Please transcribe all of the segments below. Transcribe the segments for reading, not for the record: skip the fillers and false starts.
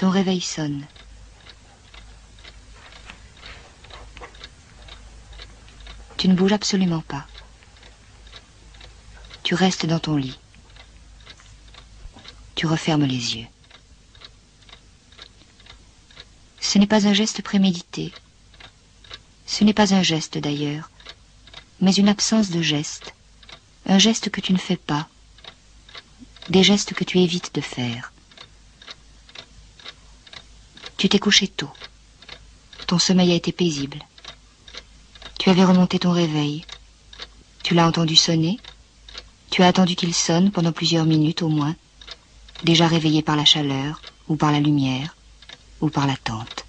Ton réveil sonne. Tu ne bouges absolument pas. Tu restes dans ton lit. Tu refermes les yeux. Ce n'est pas un geste prémédité. Ce n'est pas un geste d'ailleurs, mais une absence de geste. Un geste que tu ne fais pas. Des gestes que tu évites de faire. Tu t'es couché tôt. Ton sommeil a été paisible. Tu avais remonté ton réveil. Tu l'as entendu sonner. Tu as attendu qu'il sonne pendant plusieurs minutes au moins, déjà réveillé par la chaleur, ou par la lumière, ou par l'attente.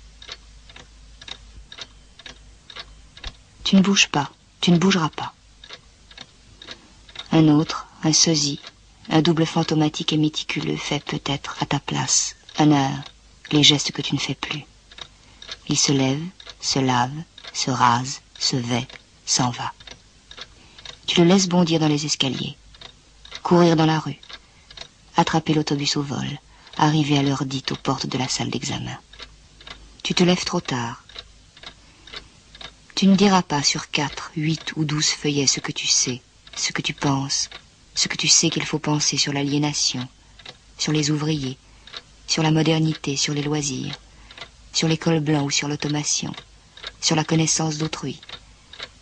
Tu ne bouges pas, tu ne bougeras pas. Un autre, un sosie, un double fantomatique et méticuleux fait peut-être à ta place, un à un, les gestes que tu ne fais plus. Il se lève, se lave, se rase, se vêt, s'en va. Tu le laisses bondir dans les escaliers, courir dans la rue, attraper l'autobus au vol, arriver à l'heure dite aux portes de la salle d'examen. Tu te lèves trop tard. Tu ne diras pas sur 4, 8 ou 12 feuillets ce que tu sais, ce que tu penses, ce que tu sais qu'il faut penser sur l'aliénation, sur les ouvriers, sur la modernité, sur les loisirs, sur l'école blanc ou sur l'automation, sur la connaissance d'autrui,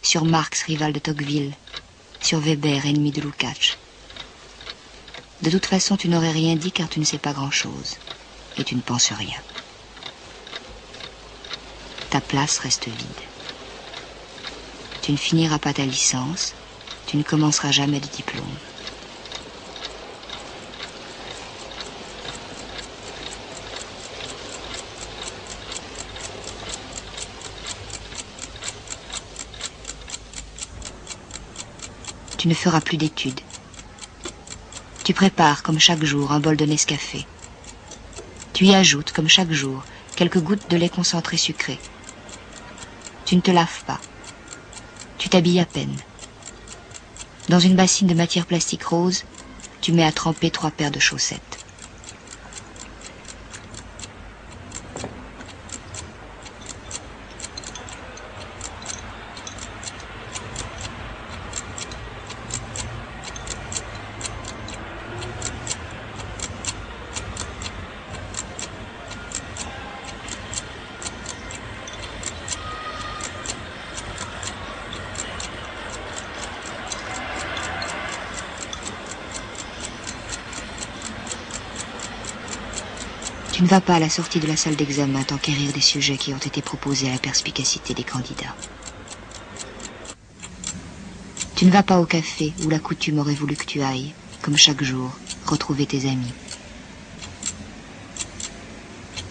sur Marx, rival de Tocqueville, sur Weber, ennemi de Lukács. De toute façon, tu n'aurais rien dit car tu ne sais pas grand-chose, et tu ne penses rien. Ta place reste vide. Tu ne finiras pas ta licence, tu ne commenceras jamais de diplôme. Tu ne feras plus d'études. Tu prépares, comme chaque jour, un bol de Nescafé. Tu y ajoutes, comme chaque jour, quelques gouttes de lait concentré sucré. Tu ne te laves pas. Tu t'habilles à peine. Dans une bassine de matière plastique rose, tu mets à tremper 3 paires de chaussettes. Tu ne vas pas à la sortie de la salle d'examen t'enquérir des sujets qui ont été proposés à la perspicacité des candidats. Tu ne vas pas au café où la coutume aurait voulu que tu ailles, comme chaque jour, retrouver tes amis.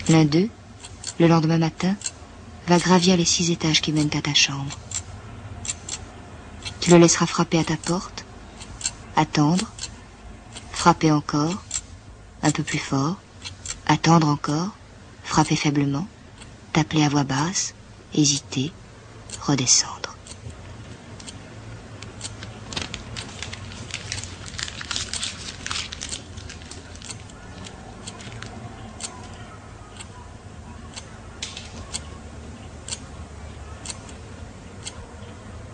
L'un d'eux, le lendemain matin, va gravir les 6 étages qui mènent à ta chambre. Tu le laisseras frapper à ta porte, attendre, frapper encore, un peu plus fort, attendre encore, frapper faiblement, t'appeler à voix basse, hésiter, redescendre.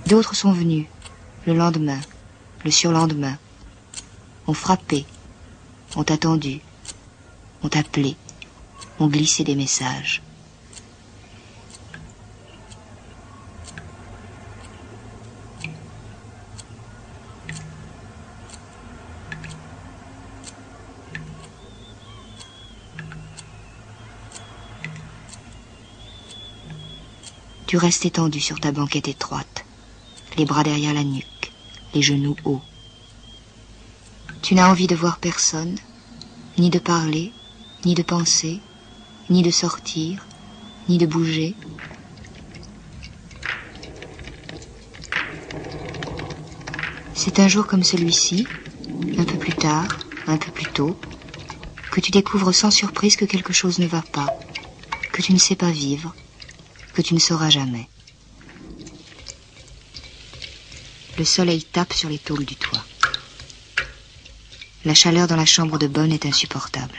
D'autres sont venus, le lendemain, le surlendemain, ont frappé, ont attendu, ont appelé, ont glissé des messages. Tu restes étendu sur ta banquette étroite, les bras derrière la nuque, les genoux hauts. Tu n'as envie de voir personne, ni de parler, ni de penser, ni de sortir, ni de bouger. C'est un jour comme celui-ci, un peu plus tard, un peu plus tôt, que tu découvres sans surprise que quelque chose ne va pas, que tu ne sais pas vivre, que tu ne sauras jamais. Le soleil tape sur les tôles du toit. La chaleur dans la chambre de bonne est insupportable.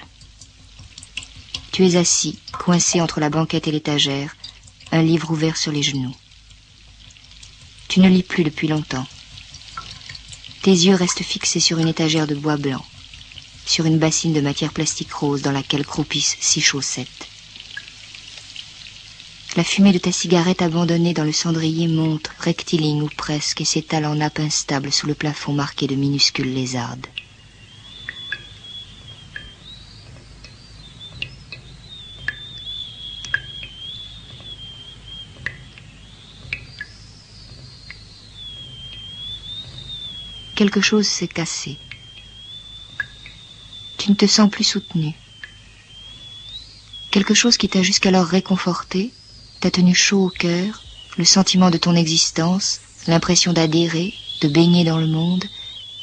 Tu Tu es assis, coincé entre la banquette et l'étagère, un livre ouvert sur les genoux. Tu ne lis plus depuis longtemps. Tes yeux restent fixés sur une étagère de bois blanc, sur une bassine de matière plastique rose dans laquelle croupissent 6 chaussettes. La fumée de ta cigarette abandonnée dans le cendrier monte, rectiligne ou presque, et s'étale en nappe instable sous le plafond marqué de minuscules lézardes. Quelque chose s'est cassé. Tu ne te sens plus soutenu. Quelque chose qui t'a jusqu'alors réconforté, t'a tenu chaud au cœur, le sentiment de ton existence, l'impression d'adhérer, de baigner dans le monde,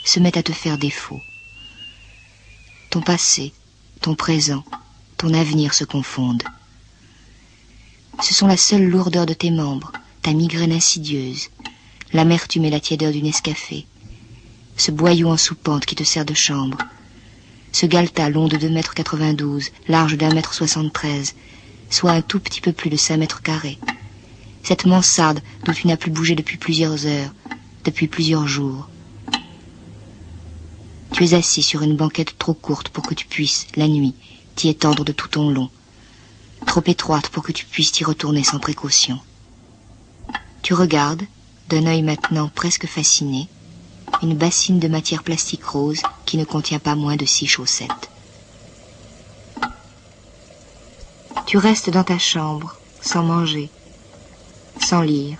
se met à te faire défaut. Ton passé, ton présent, ton avenir se confondent. Ce sont la seule lourdeur de tes membres, ta migraine insidieuse, l'amertume et la tiédeur du Nescafé, ce boyau en soupente qui te sert de chambre, ce galetas long de 2,92 m, large d'1,73 m, soit un tout petit peu plus de 5 mètres carrés, cette mansarde d'où tu n'as plus bougé depuis plusieurs heures, depuis plusieurs jours. Tu es assis sur une banquette trop courte pour que tu puisses, la nuit, t'y étendre de tout ton long, trop étroite pour que tu puisses t'y retourner sans précaution. Tu regardes, d'un œil maintenant presque fasciné, une bassine de matière plastique rose qui ne contient pas moins de 6 chaussettes. Tu restes dans ta chambre, sans manger, sans lire,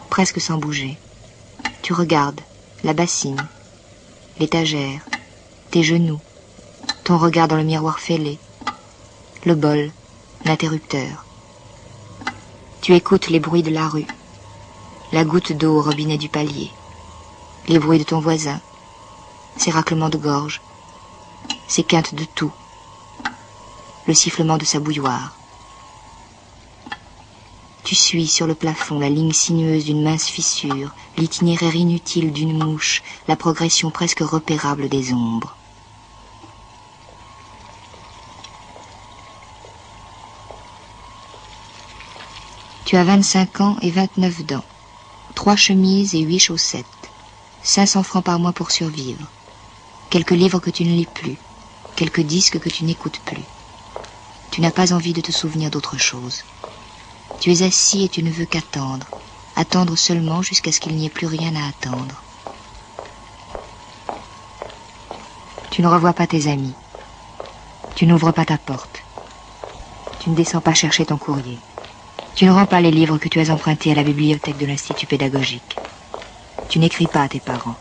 presque sans bouger. Tu regardes la bassine, l'étagère, tes genoux, ton regard dans le miroir fêlé, le bol, l'interrupteur. Tu écoutes les bruits de la rue, la goutte d'eau au robinet du palier, les bruits de ton voisin, ses raclements de gorge, ses quintes de toux, le sifflement de sa bouilloire. Tu suis sur le plafond la ligne sinueuse d'une mince fissure, l'itinéraire inutile d'une mouche, la progression presque repérable des ombres. Tu as 25 ans et 29 dents, 3 chemises et 8 chaussettes. 500 francs par mois pour survivre, quelques livres que tu ne lis plus, quelques disques que tu n'écoutes plus. Tu n'as pas envie de te souvenir d'autre chose. Tu es assis et tu ne veux qu'attendre, attendre seulement jusqu'à ce qu'il n'y ait plus rien à attendre. Tu ne revois pas tes amis, tu n'ouvres pas ta porte, tu ne descends pas chercher ton courrier, tu ne rends pas les livres que tu as empruntés à la bibliothèque de l'Institut pédagogique. Tu n'écris pas à tes parents.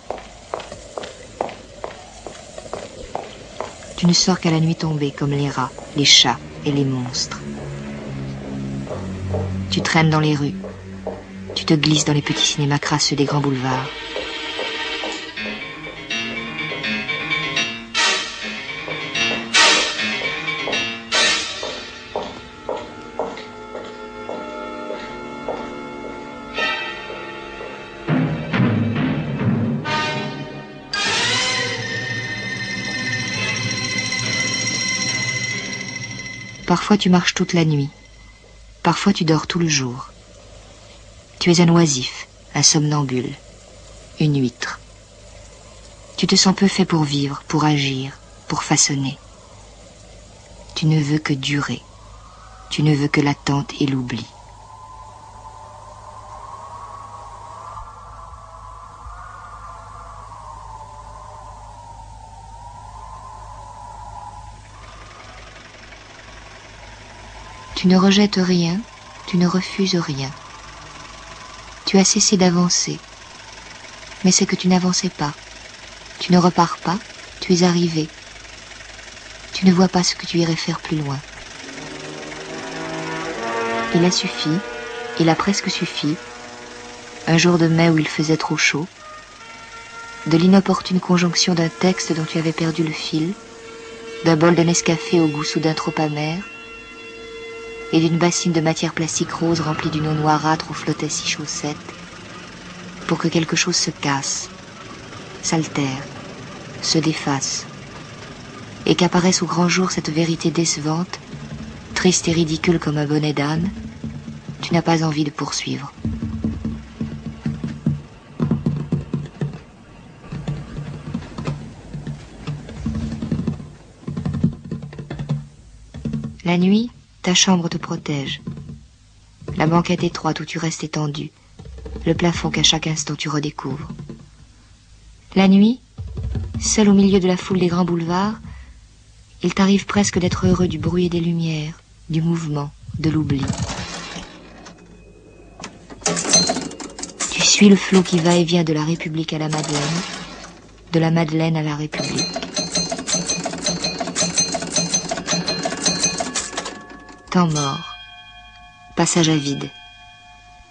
Tu ne sors qu'à la nuit tombée comme les rats, les chats et les monstres. Tu traînes dans les rues. Tu te glisses dans les petits cinémas crasseux des grands boulevards. Parfois tu marches toute la nuit, parfois tu dors tout le jour. Tu es un oisif, un somnambule, une huître. Tu te sens peu fait pour vivre, pour agir, pour façonner. Tu ne veux que durer, tu ne veux que l'attente et l'oubli. Tu ne rejettes rien, tu ne refuses rien. Tu as cessé d'avancer, mais c'est que tu n'avançais pas. Tu ne repars pas, tu es arrivé. Tu ne vois pas ce que tu irais faire plus loin. Il a suffi, il a presque suffi, un jour de mai où il faisait trop chaud, de l'inopportune conjonction d'un texte dont tu avais perdu le fil, d'un bol de Nescafé au goût soudain trop amer, et d'une bassine de matière plastique rose remplie d'une eau noirâtre où flottaient 6 chaussettes, pour que quelque chose se casse, s'altère, se défasse, et qu'apparaisse au grand jour cette vérité décevante triste et ridicule comme un bonnet d'âne, tu n'as pas envie de poursuivre. La nuit, ta chambre te protège. La banquette étroite où tu restes étendu, le plafond qu'à chaque instant tu redécouvres. La nuit, seul au milieu de la foule des grands boulevards, il t'arrive presque d'être heureux du bruit et des lumières, du mouvement, de l'oubli. Tu suis le flot qui va et vient de la République à la Madeleine, de la Madeleine à la République. Temps mort, passage à vide,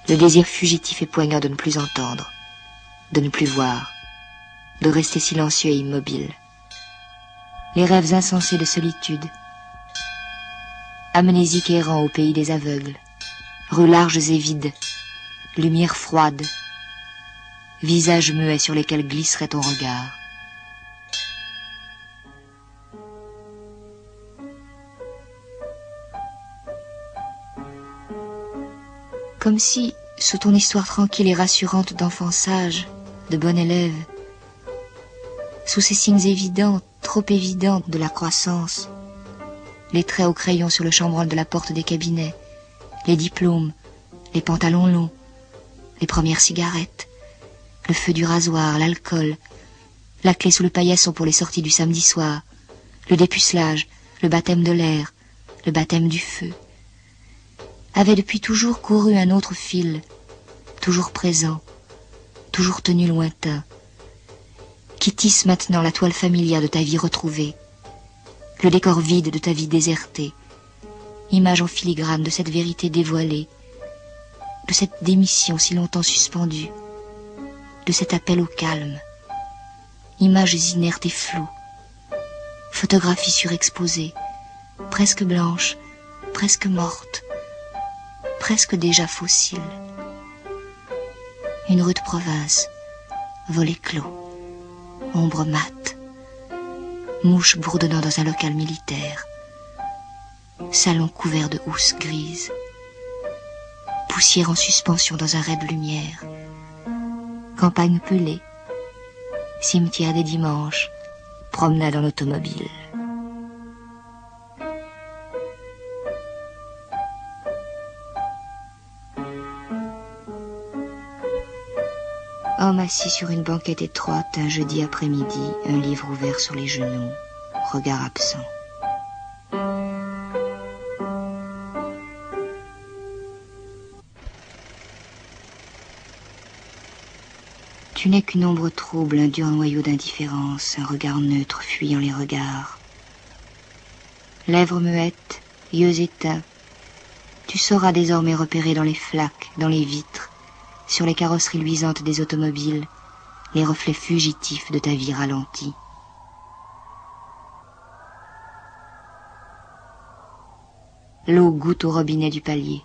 le désir fugitif et poignant de ne plus entendre, de ne plus voir, de rester silencieux et immobile. Les rêves insensés de solitude, amnésique errant au pays des aveugles, rues larges et vides, lumière froide, visages muets sur lesquels glisserait ton regard. Comme si, sous ton histoire tranquille et rassurante d'enfant sage, de bon élève, sous ces signes évidents, trop évidents de la croissance, les traits au crayon sur le chambranle de la porte des cabinets, les diplômes, les pantalons longs, les premières cigarettes, le feu du rasoir, l'alcool, la clé sous le paillasson pour les sorties du samedi soir, le dépucelage, le baptême de l'air, le baptême du feu, avait depuis toujours couru un autre fil, toujours présent, toujours tenu lointain, qui tisse maintenant la toile familière de ta vie retrouvée, le décor vide de ta vie désertée, image en filigrane de cette vérité dévoilée, de cette démission si longtemps suspendue, de cet appel au calme, images inertes et floues, photographies surexposées, presque blanches, presque mortes, presque déjà fossiles. Une rue de province, volet clos, ombre mate, mouches bourdonnant dans un local militaire, salon couvert de housses grises, poussière en suspension dans un ray de lumière, campagne pelée, cimetière des dimanches, promenade en automobile. Homme assis sur une banquette étroite un jeudi après-midi, un livre ouvert sur les genoux, regard absent. Tu n'es qu'une ombre trouble, un dur noyau d'indifférence, un regard neutre fuyant les regards. Lèvres muettes, yeux éteints, tu sauras désormais repérer dans les flaques, dans les vitres, sur les carrosseries luisantes des automobiles, les reflets fugitifs de ta vie ralentie. L'eau goutte au robinet du palier.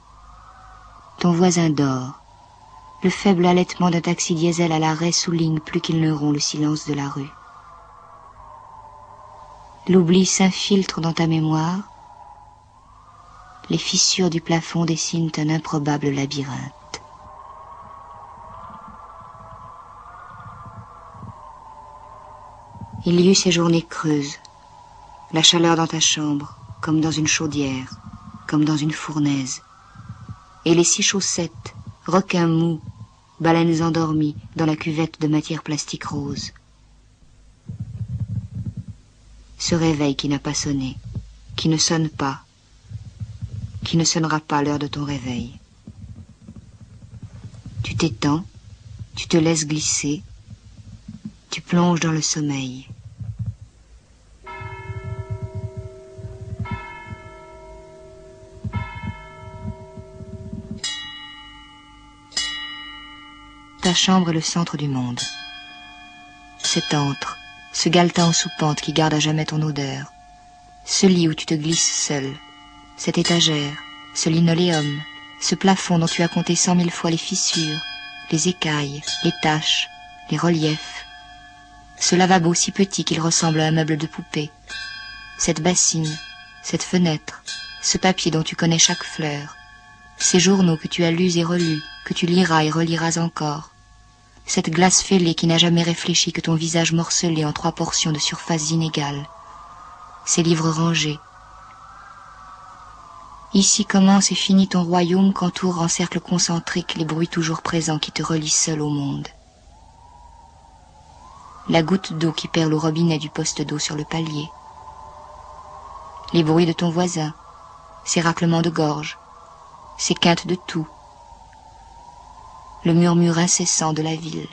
Ton voisin dort. Le faible halètement d'un taxi diesel à l'arrêt souligne plus qu'il ne rompt le silence de la rue. L'oubli s'infiltre dans ta mémoire. Les fissures du plafond dessinent un improbable labyrinthe. Il y eut ces journées creuses, la chaleur dans ta chambre, comme dans une chaudière, comme dans une fournaise, et les 6 chaussettes, requins mous, baleines endormies dans la cuvette de matière plastique rose. Ce réveil qui n'a pas sonné, qui ne sonne pas, qui ne sonnera pas à l'heure de ton réveil. Tu t'étends, tu te laisses glisser, tu plonges dans le sommeil. Ta chambre est le centre du monde. Cet antre, ce galetas en soupente qui garde à jamais ton odeur, ce lit où tu te glisses seul, cette étagère, ce linoléum, ce plafond dont tu as compté 100 000 fois les fissures, les écailles, les taches, les reliefs, ce lavabo si petit qu'il ressemble à un meuble de poupée, cette bassine, cette fenêtre, ce papier dont tu connais chaque fleur, ces journaux que tu as lus et relus, que tu liras et reliras encore, cette glace fêlée qui n'a jamais réfléchi que ton visage morcelé en 3 portions de surfaces inégales, ces livres rangés. Ici commence et finit ton royaume qu'entourent en cercle concentrique les bruits toujours présents qui te relient seul au monde. La goutte d'eau qui perle au robinet du poste d'eau sur le palier, les bruits de ton voisin, ses raclements de gorge, ses quintes de toux, le murmure incessant de la ville.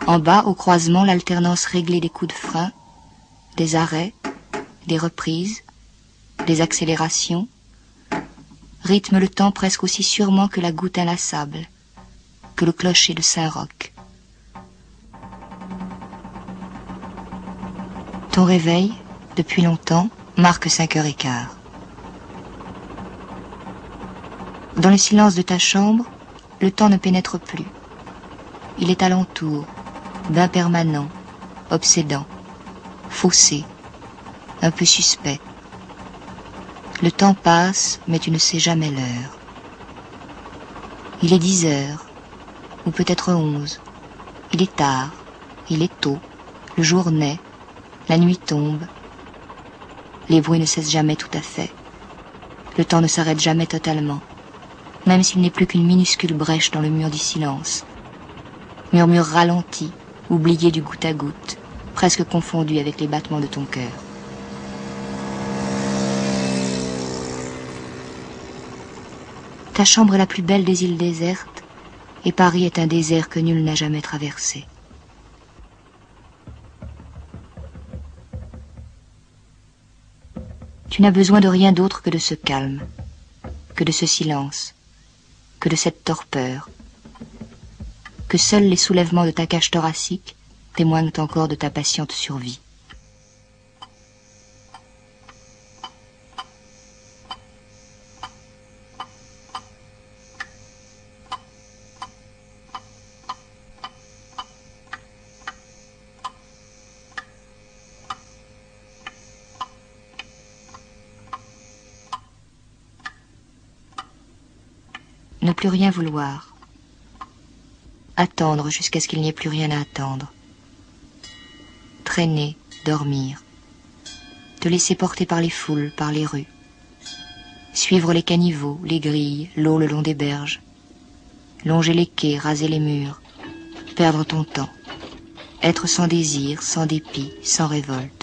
En bas, au croisement, l'alternance réglée des coups de frein, des arrêts, des reprises, des accélérations, rythme le temps presque aussi sûrement que la goutte inlassable, que le clocher de Saint-Roch. Ton réveil, depuis longtemps, marque 5h15. Dans le silence de ta chambre, le temps ne pénètre plus. Il est alentour, bain permanent, obsédant, faussé, un peu suspect. Le temps passe, mais tu ne sais jamais l'heure. Il est 10h, ou peut-être 11. Il est tard, il est tôt, le jour naît, la nuit tombe. Les bruits ne cessent jamais tout à fait. Le temps ne s'arrête jamais totalement, même s'il n'est plus qu'une minuscule brèche dans le mur du silence. Murmure ralenti, oublié du goutte à goutte, presque confondu avec les battements de ton cœur. Ta chambre est la plus belle des îles désertes, et Paris est un désert que nul n'a jamais traversé. Tu n'as besoin de rien d'autre que de ce calme, que de ce silence, que de cette torpeur, que seuls les soulèvements de ta cage thoracique témoignent encore de ta patiente survie. Ne plus rien vouloir. Attendre jusqu'à ce qu'il n'y ait plus rien à attendre. Traîner, dormir. Te laisser porter par les foules, par les rues. Suivre les caniveaux, les grilles, l'eau le long des berges. Longer les quais, raser les murs. Perdre ton temps. Être sans désir, sans dépit, sans révolte.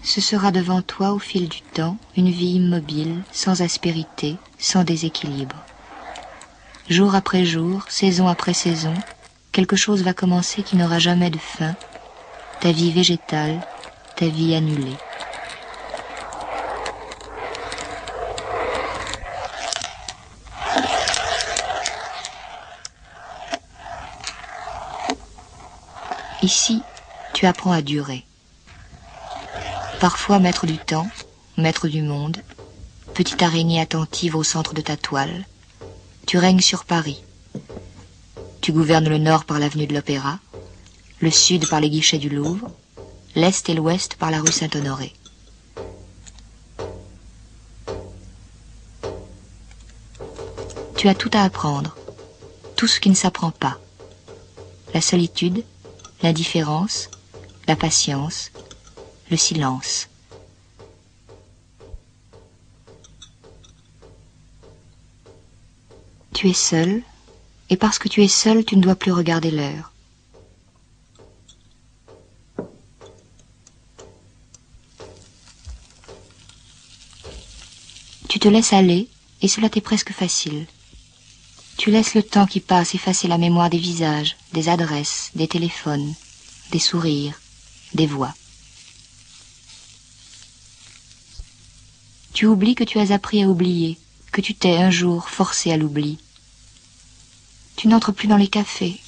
Ce sera devant toi au fil du temps une vie immobile, sans aspérité, sans déséquilibre. Jour après jour, saison après saison, quelque chose va commencer qui n'aura jamais de fin, ta vie végétale, ta vie annulée. Ici, tu apprends à durer. Parfois maître du temps, maître du monde, petite araignée attentive au centre de ta toile, tu règnes sur Paris. Tu gouvernes le nord par l'avenue de l'Opéra, le sud par les guichets du Louvre, l'est et l'ouest par la rue Saint-Honoré. Tu as tout à apprendre, tout ce qui ne s'apprend pas. La solitude, l'indifférence, la patience, le silence. Tu es seul, et parce que tu es seul, tu ne dois plus regarder l'heure. Tu te laisses aller, et cela t'est presque facile. Tu laisses le temps qui passe effacer la mémoire des visages, des adresses, des téléphones, des sourires, des voix. Tu oublies que tu as appris à oublier, que tu t'es un jour forcé à l'oubli. Tu n'entres plus dans les cafés.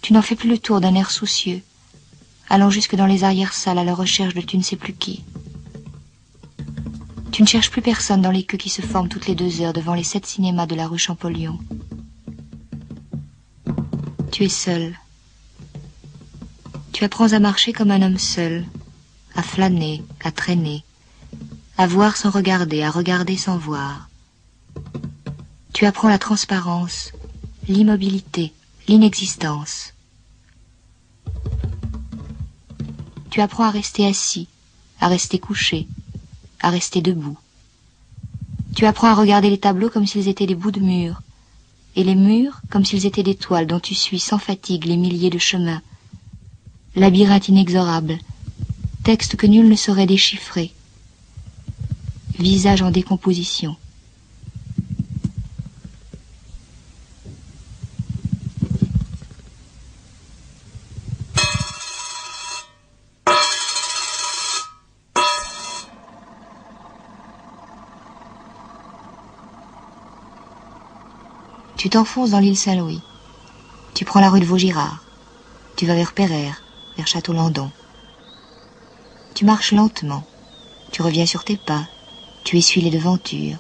Tu n'en fais plus le tour d'un air soucieux, allant jusque dans les arrière-salles à la recherche de tu ne sais plus qui. Tu ne cherches plus personne dans les queues qui se forment toutes les 2 heures devant les 7 cinémas de la rue Champollion. Tu es seul. Tu apprends à marcher comme un homme seul, à flâner, à traîner, à voir sans regarder, à regarder sans voir. Tu apprends la transparence, l'immobilité, l'inexistence. Tu apprends à rester assis, à rester couché, à rester debout. Tu apprends à regarder les tableaux comme s'ils étaient des bouts de mur, et les murs comme s'ils étaient des toiles dont tu suis sans fatigue les milliers de chemins. Labyrinthe inexorable, texte que nul ne saurait déchiffrer, visage en décomposition. Tu t'enfonces dans l'île Saint-Louis. Tu prends la rue de Vaugirard. Tu vas vers Pereire, vers Château-Landon. Tu marches lentement. Tu reviens sur tes pas. Tu essuies les devantures.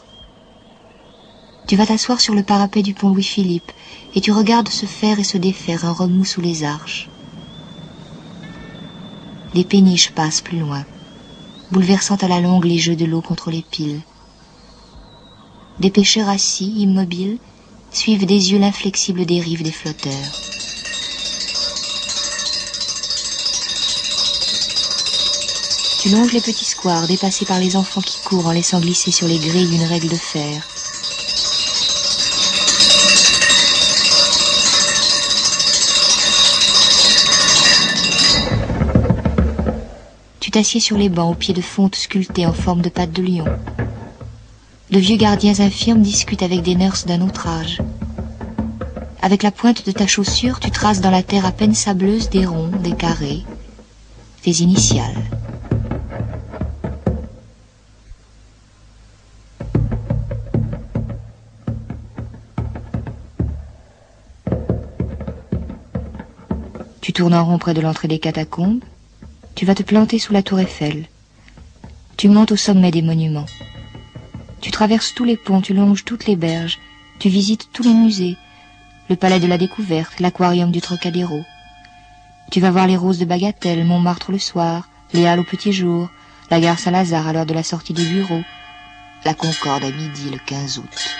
Tu vas t'asseoir sur le parapet du pont Louis-Philippe et tu regardes se faire et se défaire un remous sous les arches. Des péniches passent plus loin, bouleversant à la longue les jeux de l'eau contre les piles. Des pêcheurs assis, immobiles, suivent des yeux l'inflexible dérive des flotteurs. Tu longes les petits squares dépassés par les enfants qui courent en laissant glisser sur les grilles une règle de fer. Tu t'assieds sur les bancs aux pieds de fonte sculptés en forme de pattes de lion. De vieux gardiens infirmes discutent avec des nurses d'un autre âge. Avec la pointe de ta chaussure, tu traces dans la terre à peine sableuse des ronds, des carrés, des initiales. Tu tournes en rond près de l'entrée des catacombes. Tu vas te planter sous la tour Eiffel. Tu montes au sommet des monuments. Tu traverses tous les ponts, tu longes toutes les berges, tu visites tous les musées, le palais de la découverte, l'aquarium du Trocadéro. Tu vas voir les roses de Bagatelle, Montmartre le soir, les Halles au petit jour, la gare Saint-Lazare à l'heure de la sortie des bureaux, la Concorde à midi le 15 août.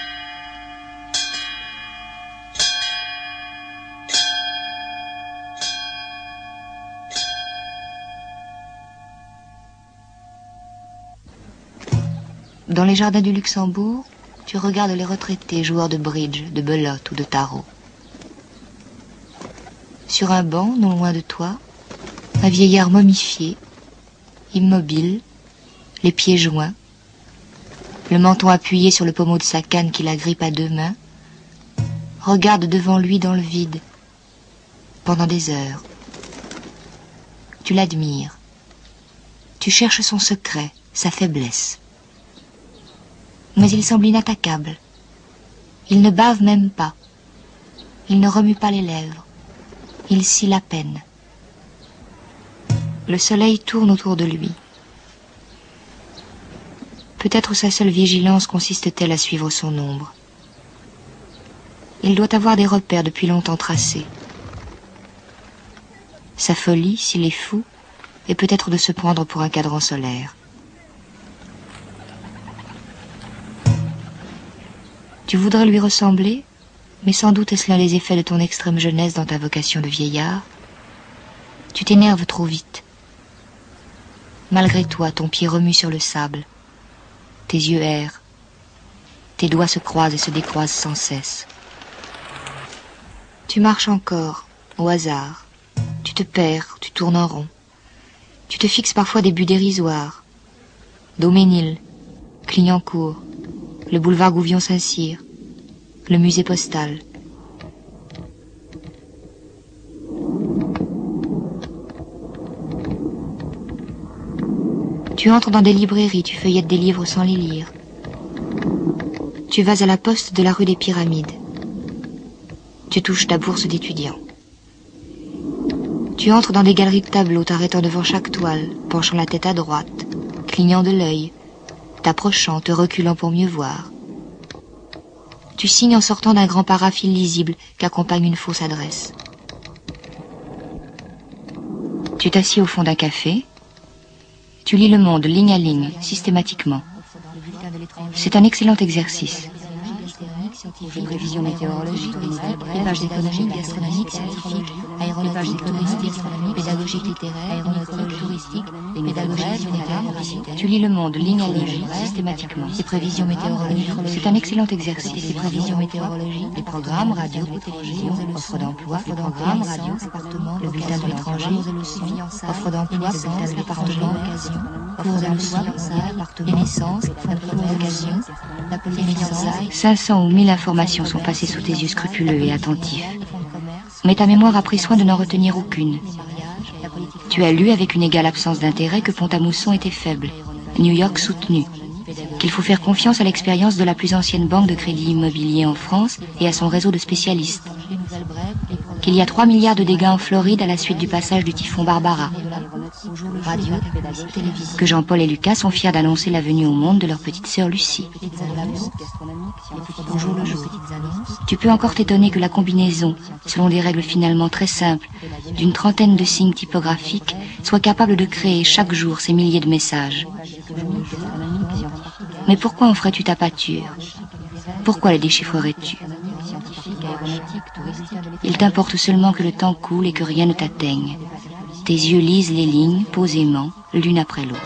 Dans les jardins du Luxembourg, tu regardes les retraités joueurs de bridge, de belote ou de tarot. Sur un banc, non loin de toi, un vieillard momifié, immobile, les pieds joints, le menton appuyé sur le pommeau de sa canne qu'il agrippe à 2 mains, regarde devant lui dans le vide, pendant des heures. Tu l'admires. Tu cherches son secret, sa faiblesse. Mais il semble inattaquable. Il ne bave même pas. Il ne remue pas les lèvres. Il scie à peine. Le soleil tourne autour de lui. Peut-être sa seule vigilance consiste-t-elle à suivre son ombre. Il doit avoir des repères depuis longtemps tracés. Sa folie, s'il est fou, est peut-être de se prendre pour un cadran solaire. Tu voudrais lui ressembler, mais sans doute est-ce l'un des effets de ton extrême jeunesse dans ta vocation de vieillard. Tu t'énerves trop vite. Malgré toi, ton pied remue sur le sable. Tes yeux errent. Tes doigts se croisent et se décroisent sans cesse. Tu marches encore, au hasard. Tu te perds, tu tournes en rond. Tu te fixes parfois des buts dérisoires. Daumesnil, Clignancourt, le boulevard Gouvion-Saint-Cyr, le musée postal. Tu entres dans des librairies, tu feuillettes des livres sans les lire. Tu vas à la poste de la rue des Pyramides. Tu touches ta bourse d'étudiant. Tu entres dans des galeries de tableaux, t'arrêtant devant chaque toile, penchant la tête à droite, clignant de l'œil, t'approchant, te reculant pour mieux voir. Tu signes en sortant d'un grand paraphile lisible qu'accompagne une fausse adresse. Tu t'assieds au fond d'un café. Tu lis Le Monde ligne à ligne, systématiquement. C'est un excellent exercice. Les prévisions météorologiques, les pages économiques, gastronomiques, scientifiques, aéronautique, touristique, pédagogique, littéraire, aéronautique, touristique, pédagogique, littéraire. Tu lis Le Monde ligne à ligne, systématiquement. Les prévisions météorologiques, c'est un excellent exercice. Les prévisions météorologiques, les programmes radio, télévision, offre d'emploi, les programmes radio, département, le bulletin de l'étranger, offre d'emploi, le bulletin de l'appartement, cours de l'emploi, les naissances, la occasion, la polynésienne. 500 ou 1000 informations sont passées sous tes yeux scrupuleux et attentifs. Mais ta mémoire a pris soin de n'en retenir aucune. Tu as lu avec une égale absence d'intérêt que Pont-à-Mousson était faible, New York soutenu, qu'il faut faire confiance à l'expérience de la plus ancienne banque de crédit immobilier en France et à son réseau de spécialistes, qu'il y a 3 milliards de dégâts en Floride à la suite du passage du typhon Barbara, que Jean-Paul et Lucas sont fiers d'annoncer la venue au monde de leur petite sœur Lucie. Tu peux encore t'étonner que la combinaison, selon des règles finalement très simples, d'une trentaine de signes typographiques, soit capable de créer chaque jour ces milliers de messages. Mais pourquoi en ferais-tu ta pâture? Pourquoi les déchiffrerais-tu? Il t'importe seulement que le temps coule et que rien ne t'atteigne. Tes yeux lisent les lignes posément, l'une après l'autre.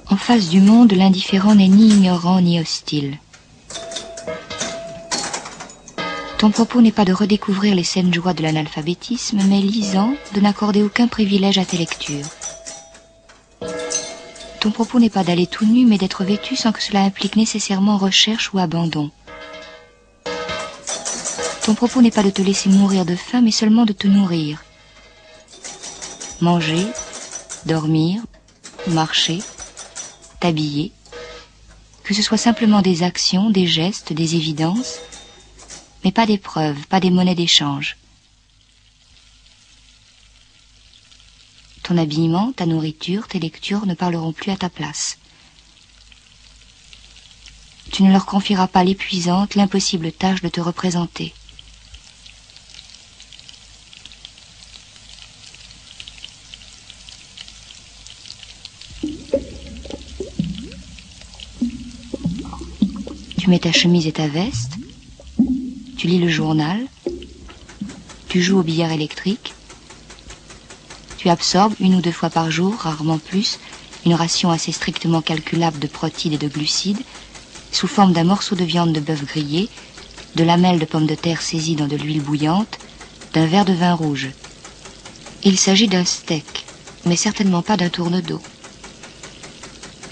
En face du monde, l'indifférent n'est ni ignorant ni hostile. Ton propos n'est pas de redécouvrir les saines joies de l'analphabétisme, mais lisant, de n'accorder aucun privilège à tes lectures. Ton propos n'est pas d'aller tout nu, mais d'être vêtu sans que cela implique nécessairement recherche ou abandon. Ton propos n'est pas de te laisser mourir de faim, mais seulement de te nourrir. Manger, dormir, marcher, t'habiller, que ce soit simplement des actions, des gestes, des évidences, mais pas des preuves, pas des monnaies d'échange. Ton habillement, ta nourriture, tes lectures ne parleront plus à ta place. Tu ne leur confieras pas l'épuisante, l'impossible tâche de te représenter. Tu mets ta chemise et ta veste, tu lis le journal, tu joues au billard électrique, tu absorbes 1 ou 2 fois par jour, rarement plus, une ration assez strictement calculable de protides et de glucides, sous forme d'un morceau de viande de bœuf grillé, de lamelles de pommes de terre saisies dans de l'huile bouillante, d'un verre de vin rouge. Il s'agit d'un steak, mais certainement pas d'un tourne d'eau.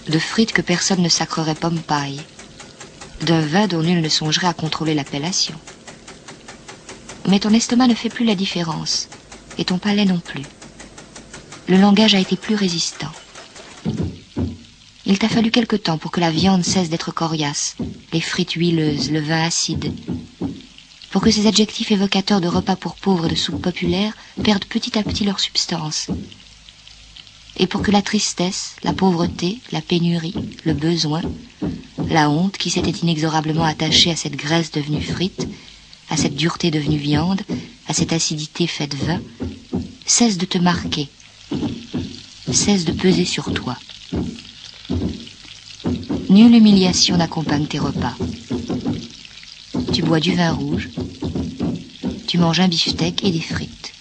De frites que personne ne sacrerait pomme paille. D'un vin dont nul ne songerait à contrôler l'appellation. Mais ton estomac ne fait plus la différence, et ton palais non plus. Le langage a été plus résistant. Il t'a fallu quelque temps pour que la viande cesse d'être coriace, les frites huileuses, le vin acide, pour que ces adjectifs évocateurs de repas pour pauvres et de soupe populaire perdent petit à petit leur substance, et pour que la tristesse, la pauvreté, la pénurie, le besoin, la honte qui s'était inexorablement attachée à cette graisse devenue frite, à cette dureté devenue viande, à cette acidité faite vin, cesse de te marquer, cesse de peser sur toi. Nulle humiliation n'accompagne tes repas. Tu bois du vin rouge, tu manges un beefsteak et des frites.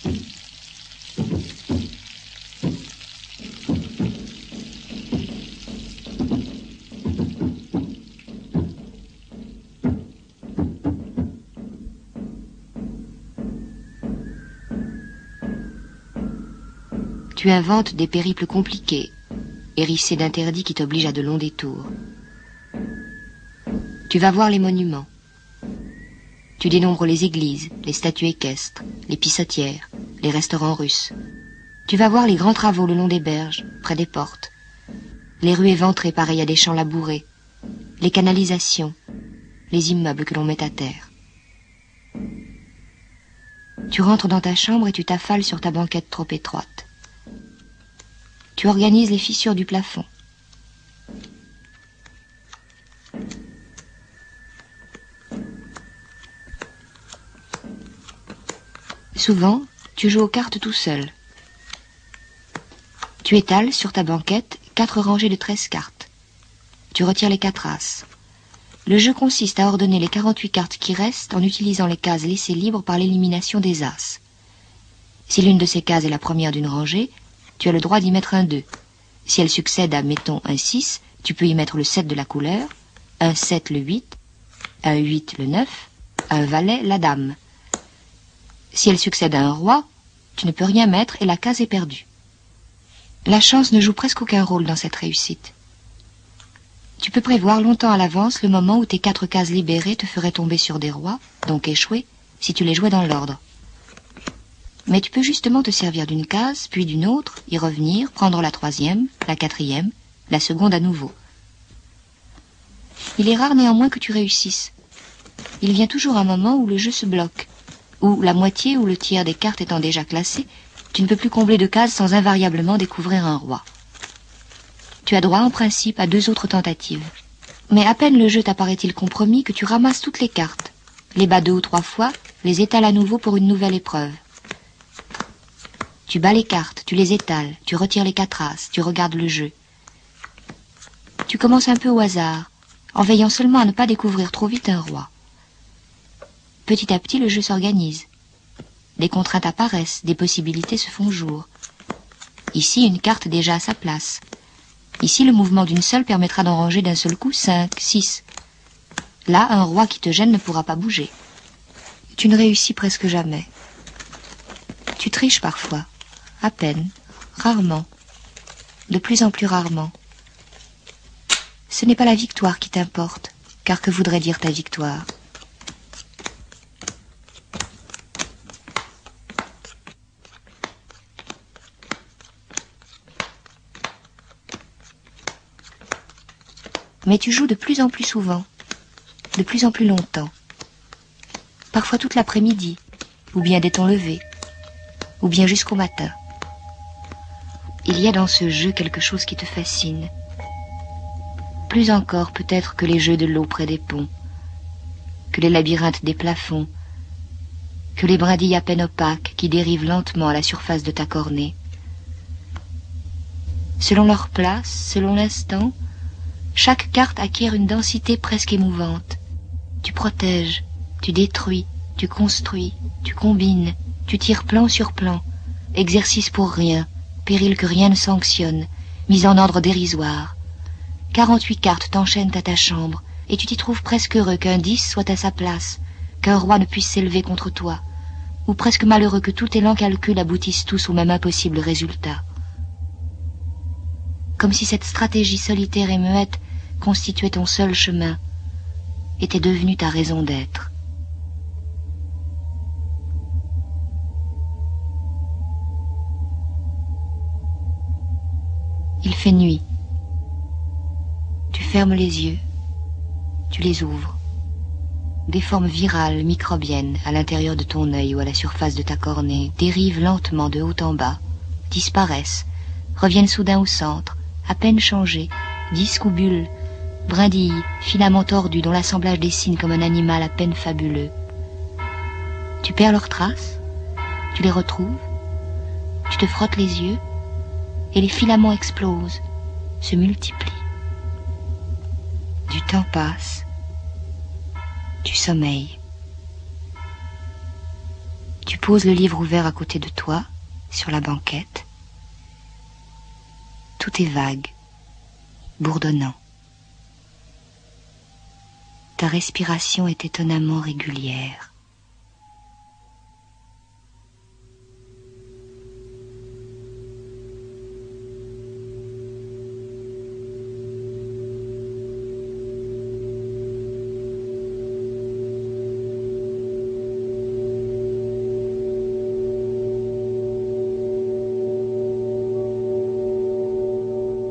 Tu inventes des périples compliqués, hérissés d'interdits qui t'obligent à de longs détours. Tu vas voir les monuments. Tu dénombres les églises, les statues équestres, les pissotières, les restaurants russes. Tu vas voir les grands travaux le long des berges, près des portes. Les rues éventrées pareilles à des champs labourés. Les canalisations, les immeubles que l'on met à terre. Tu rentres dans ta chambre et tu t'affales sur ta banquette trop étroite. Tu organises les fissures du plafond. Souvent, tu joues aux cartes tout seul. Tu étales sur ta banquette 4 rangées de 13 cartes. Tu retires les 4 as. Le jeu consiste à ordonner les 48 cartes qui restent en utilisant les cases laissées libres par l'élimination des as. Si l'une de ces cases est la première d'une rangée, tu as le droit d'y mettre un 2. Si elle succède à, mettons, un 6, tu peux y mettre le 7 de la couleur, un 7 le 8, un 8 le 9, un valet la dame. Si elle succède à un roi, tu ne peux rien mettre et la case est perdue. La chance ne joue presque aucun rôle dans cette réussite. Tu peux prévoir longtemps à l'avance le moment où tes 4 cases libérées te feraient tomber sur des rois, donc échouer, si tu les jouais dans l'ordre. Mais tu peux justement te servir d'une case, puis d'une autre, y revenir, prendre la 3e, la 4e, la seconde à nouveau. Il est rare néanmoins que tu réussisses. Il vient toujours un moment où le jeu se bloque, où la moitié ou le tiers des cartes étant déjà classées, tu ne peux plus combler de cases sans invariablement découvrir un roi. Tu as droit en principe à 2 autres tentatives. Mais à peine le jeu t'apparaît-il compromis que tu ramasses toutes les cartes, les bats 2 ou 3 fois, les étales à nouveau pour une nouvelle épreuve. Tu bats les cartes, tu les étales, tu retires les 4 as, tu regardes le jeu. Tu commences un peu au hasard, en veillant seulement à ne pas découvrir trop vite un roi. Petit à petit, le jeu s'organise. Des contraintes apparaissent, des possibilités se font jour. Ici, une carte déjà à sa place. Ici, le mouvement d'une seule permettra d'en ranger d'un seul coup 5, 6. Là, un roi qui te gêne ne pourra pas bouger. Tu ne réussis presque jamais. Tu triches parfois, à peine, rarement, de plus en plus rarement. Ce n'est pas la victoire qui t'importe, car que voudrait dire ta victoire ? Mais tu joues de plus en plus souvent, de plus en plus longtemps. Parfois toute l'après-midi, ou bien dès ton lever, ou bien jusqu'au matin. Il y a dans ce jeu quelque chose qui te fascine. Plus encore peut-être que les jeux de l'eau près des ponts, que les labyrinthes des plafonds, que les brindilles à peine opaques qui dérivent lentement à la surface de ta cornée. Selon leur place, selon l'instant, chaque carte acquiert une densité presque émouvante. Tu protèges, tu détruis, tu construis, tu combines, tu tires plan sur plan, exercice pour rien, péril que rien ne sanctionne, mise en ordre dérisoire. 48 cartes t'enchaînent à ta chambre, et tu t'y trouves presque heureux qu'un 10 soit à sa place, qu'un roi ne puisse s'élever contre toi, ou presque malheureux que tout tes lents calculs aboutissent tous au même impossible résultat. Comme si cette stratégie solitaire et muette constituait ton seul chemin, était devenue ta raison d'être. Il fait nuit. Tu fermes les yeux, tu les ouvres. Des formes virales, microbiennes, à l'intérieur de ton œil ou à la surface de ta cornée, dérivent lentement de haut en bas, disparaissent, reviennent soudain au centre, à peine changées, disques ou bulles, brindilles, filaments tordus dont l'assemblage dessine comme un animal à peine fabuleux. Tu perds leurs traces, tu les retrouves, tu te frottes les yeux, et les filaments explosent, se multiplient. Du temps passe, tu sommeilles. Tu poses le livre ouvert à côté de toi, sur la banquette. Tout est vague, bourdonnant. Ta respiration est étonnamment régulière.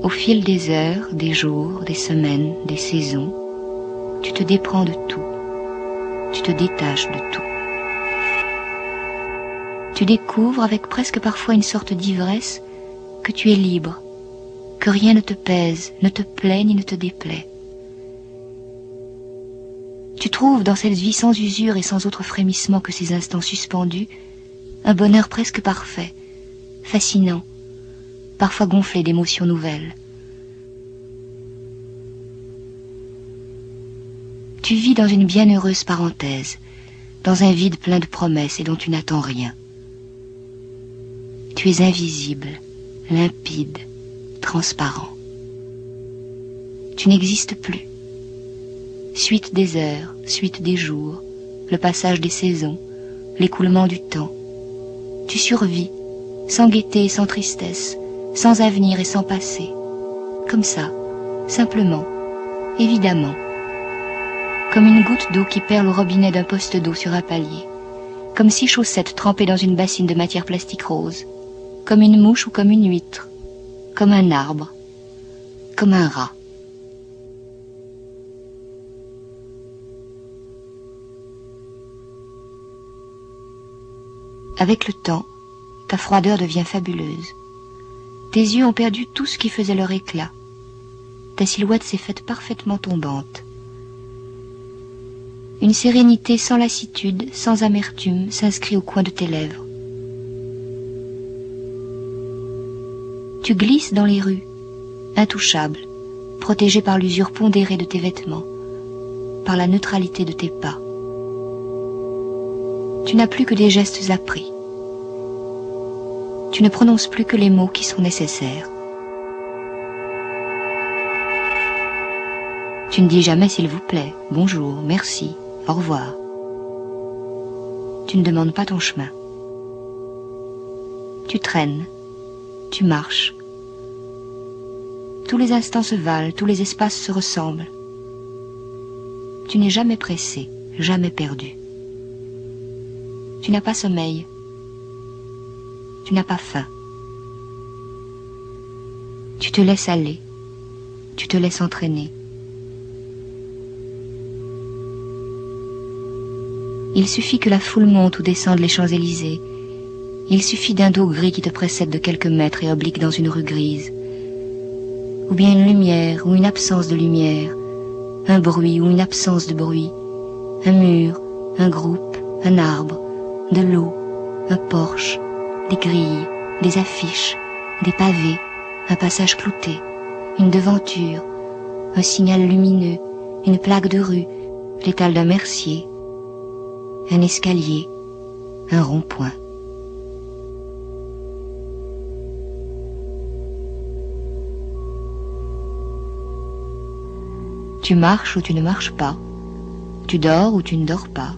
Au fil des heures, des jours, des semaines, des saisons, tu te déprends de tout, tu te détaches de tout. Tu découvres, avec presque parfois une sorte d'ivresse, que tu es libre, que rien ne te pèse, ne te plaît ni ne te déplaît. Tu trouves dans cette vie sans usure et sans autre frémissement que ces instants suspendus, un bonheur presque parfait, fascinant, parfois gonflé d'émotions nouvelles. Tu vis dans une bienheureuse parenthèse, dans un vide plein de promesses et dont tu n'attends rien. Tu es invisible, limpide, transparent. Tu n'existes plus. Suite des heures, suite des jours, le passage des saisons, l'écoulement du temps. Tu survis, sans gaieté et sans tristesse, sans avenir et sans passé. Comme ça, simplement, évidemment. Comme une goutte d'eau qui perle au robinet d'un poste d'eau sur un palier. Comme 6 chaussettes trempées dans une bassine de matière plastique rose. Comme une mouche ou comme une huître. Comme un arbre. Comme un rat. Avec le temps, ta froideur devient fabuleuse. Tes yeux ont perdu tout ce qui faisait leur éclat. Ta silhouette s'est faite parfaitement tombante. Une sérénité sans lassitude, sans amertume, s'inscrit au coin de tes lèvres. Tu glisses dans les rues, intouchable, protégé par l'usure pondérée de tes vêtements, par la neutralité de tes pas. Tu n'as plus que des gestes appris. Tu ne prononces plus que les mots qui sont nécessaires. Tu ne dis jamais s'il vous plaît, bonjour, merci, au revoir. Tu ne demandes pas ton chemin. Tu traînes, tu marches. Tous les instants se valent, tous les espaces se ressemblent. Tu n'es jamais pressé, jamais perdu. Tu n'as pas sommeil. Tu n'as pas faim. Tu te laisses aller. Tu te laisses entraîner. Il suffit que la foule monte ou descende les Champs-Élysées. Il suffit d'un dos gris qui te précède de quelques mètres et oblique dans une rue grise. Ou bien une lumière ou une absence de lumière, un bruit ou une absence de bruit, un mur, un groupe, un arbre, de l'eau, un porche, des grilles, des affiches, des pavés, un passage clouté, une devanture, un signal lumineux, une plaque de rue, l'étale d'un mercier, un escalier, un rond-point. Tu marches ou tu ne marches pas. Tu dors ou tu ne dors pas.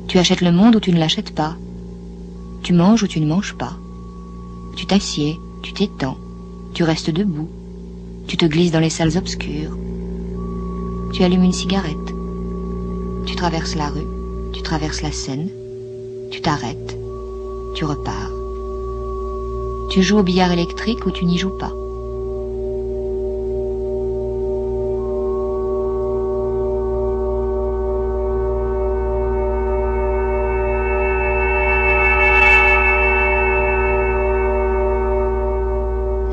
Tu achètes le monde ou tu ne l'achètes pas. Tu manges ou tu ne manges pas. Tu t'assieds, tu t'étends, tu restes debout. Tu te glisses dans les salles obscures. Tu allumes une cigarette. Tu traverses la rue, tu traverses la Seine. Tu t'arrêtes, tu repars. Tu joues au billard électrique ou tu n'y joues pas.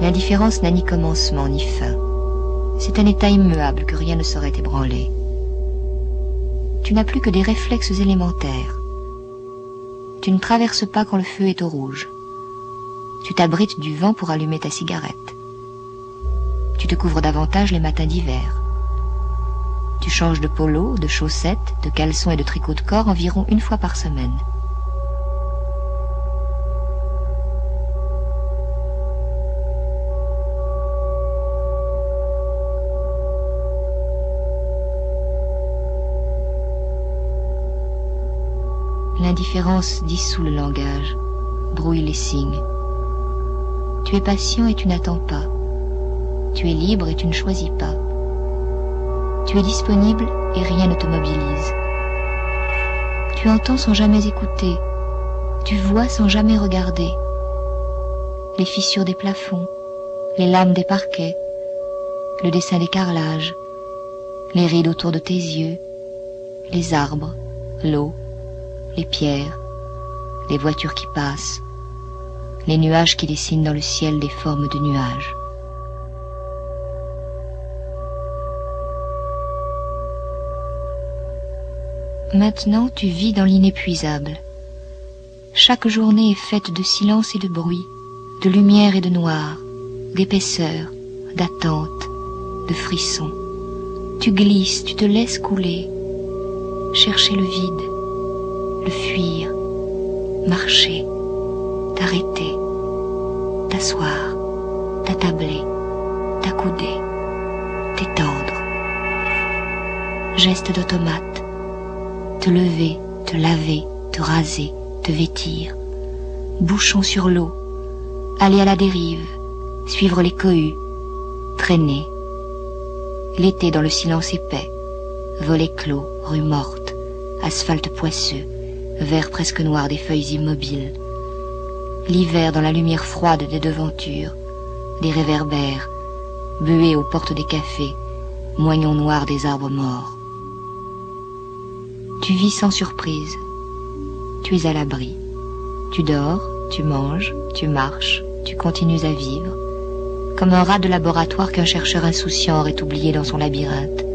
L'indifférence n'a ni commencement ni fin. C'est un état immuable que rien ne saurait ébranler. Tu n'as plus que des réflexes élémentaires. Tu ne traverses pas quand le feu est au rouge. Tu t'abrites du vent pour allumer ta cigarette. Tu te couvres davantage les matins d'hiver. Tu changes de polo, de chaussettes, de caleçons et de tricot de corps environ une fois par semaine. L'indifférence dissout le langage, brouille les signes. Tu es patient et tu n'attends pas. Tu es libre et tu ne choisis pas. Tu es disponible et rien ne te mobilise. Tu entends sans jamais écouter. Tu vois sans jamais regarder. Les fissures des plafonds, les lames des parquets, le dessin des carrelages, les rides autour de tes yeux, les arbres, l'eau, les pierres, les voitures qui passent, les nuages qui dessinent dans le ciel des formes de nuages. Maintenant, tu vis dans l'inépuisable. Chaque journée est faite de silence et de bruit, de lumière et de noir, d'épaisseur, d'attente, de frissons. Tu glisses, tu te laisses couler, chercher le vide, le fuir, marcher, t'arrêter, t'asseoir, t'attabler, t'accouder, t'étendre. Geste d'automate, te lever, te laver, te raser, te vêtir. Bouchon sur l'eau, aller à la dérive, suivre les cohues, traîner. L'été dans le silence épais, volets clos, rues mortes, asphalte poisseux, vert presque noir des feuilles immobiles. L'hiver dans la lumière froide des devantures, des réverbères, buées aux portes des cafés, moignons noirs des arbres morts. Tu vis sans surprise, tu es à l'abri. Tu dors, tu manges, tu marches, tu continues à vivre, comme un rat de laboratoire qu'un chercheur insouciant aurait oublié dans son labyrinthe.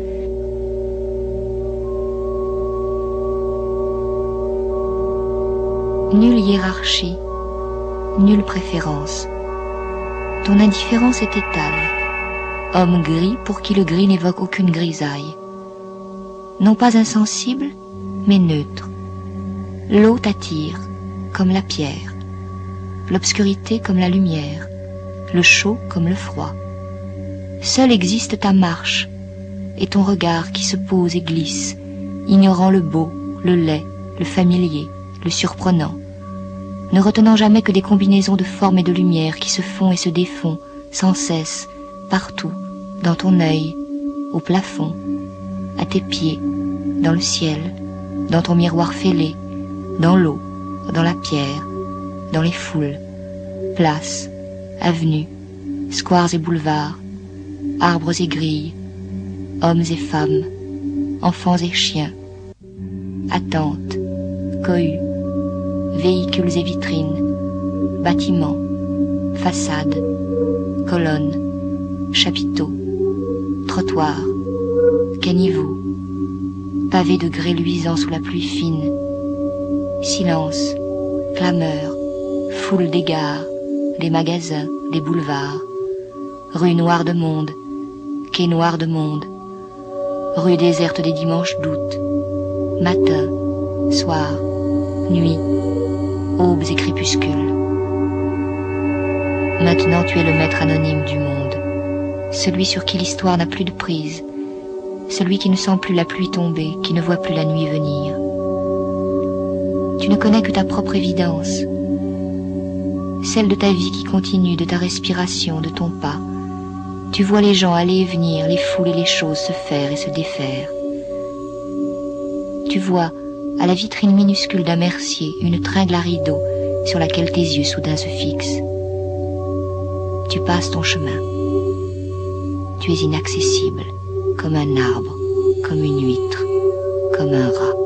Nulle hiérarchie, nulle préférence. Ton indifférence est étale. Homme gris pour qui le gris n'évoque aucune grisaille. Non pas insensible, mais neutre. L'eau t'attire, comme la pierre. L'obscurité comme la lumière. Le chaud comme le froid. Seule existe ta marche et ton regard qui se pose et glisse, ignorant le beau, le laid, le familier, le surprenant, ne retenant jamais que des combinaisons de formes et de lumière qui se font et se défont sans cesse, partout, dans ton œil, au plafond, à tes pieds, dans le ciel, dans ton miroir fêlé, dans l'eau, dans la pierre, dans les foules, places, avenues, squares et boulevards, arbres et grilles, hommes et femmes, enfants et chiens, attentes, cohues, véhicules et vitrines, bâtiments, façades, colonnes, chapiteaux, trottoirs, caniveaux, pavés de grès luisants sous la pluie fine, silence, clameur, foule d'égards, des magasins, des boulevards, rues noires de monde, quais noirs de monde, rues désertes des dimanches d'août, matin, soir, nuit, aubes et crépuscules. Maintenant tu es le maître anonyme du monde, celui sur qui l'histoire n'a plus de prise, celui qui ne sent plus la pluie tomber, qui ne voit plus la nuit venir. Tu ne connais que ta propre évidence, celle de ta vie qui continue, de ta respiration, de ton pas. Tu vois les gens aller et venir, les foules et les choses se faire et se défaire. Tu vois, à la vitrine minuscule d'un mercier, une tringle à rideaux sur laquelle tes yeux soudain se fixent. Tu passes ton chemin. Tu es inaccessible, comme un arbre, comme une huître, comme un rat.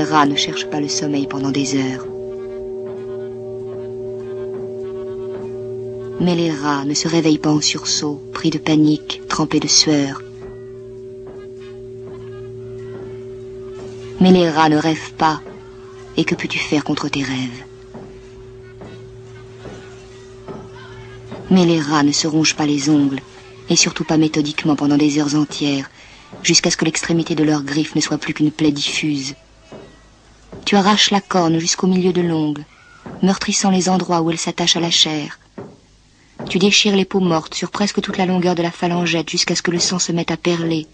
rats ne cherchent pas le sommeil pendant des heures. Mais les rats ne se réveillent pas en sursaut, pris de panique, trempés de sueur. Mais les rats ne rêvent pas, et que peux-tu faire contre tes rêves? Mais les rats ne se rongent pas les ongles, et surtout pas méthodiquement pendant des heures entières, jusqu'à ce que l'extrémité de leurs griffes ne soit plus qu'une plaie diffuse. Tu arraches la corne jusqu'au milieu de l'ongle, meurtrissant les endroits où elle s'attache à la chair. Tu déchires les peaux mortes sur presque toute la longueur de la phalangette jusqu'à ce que le sang se mette à perler,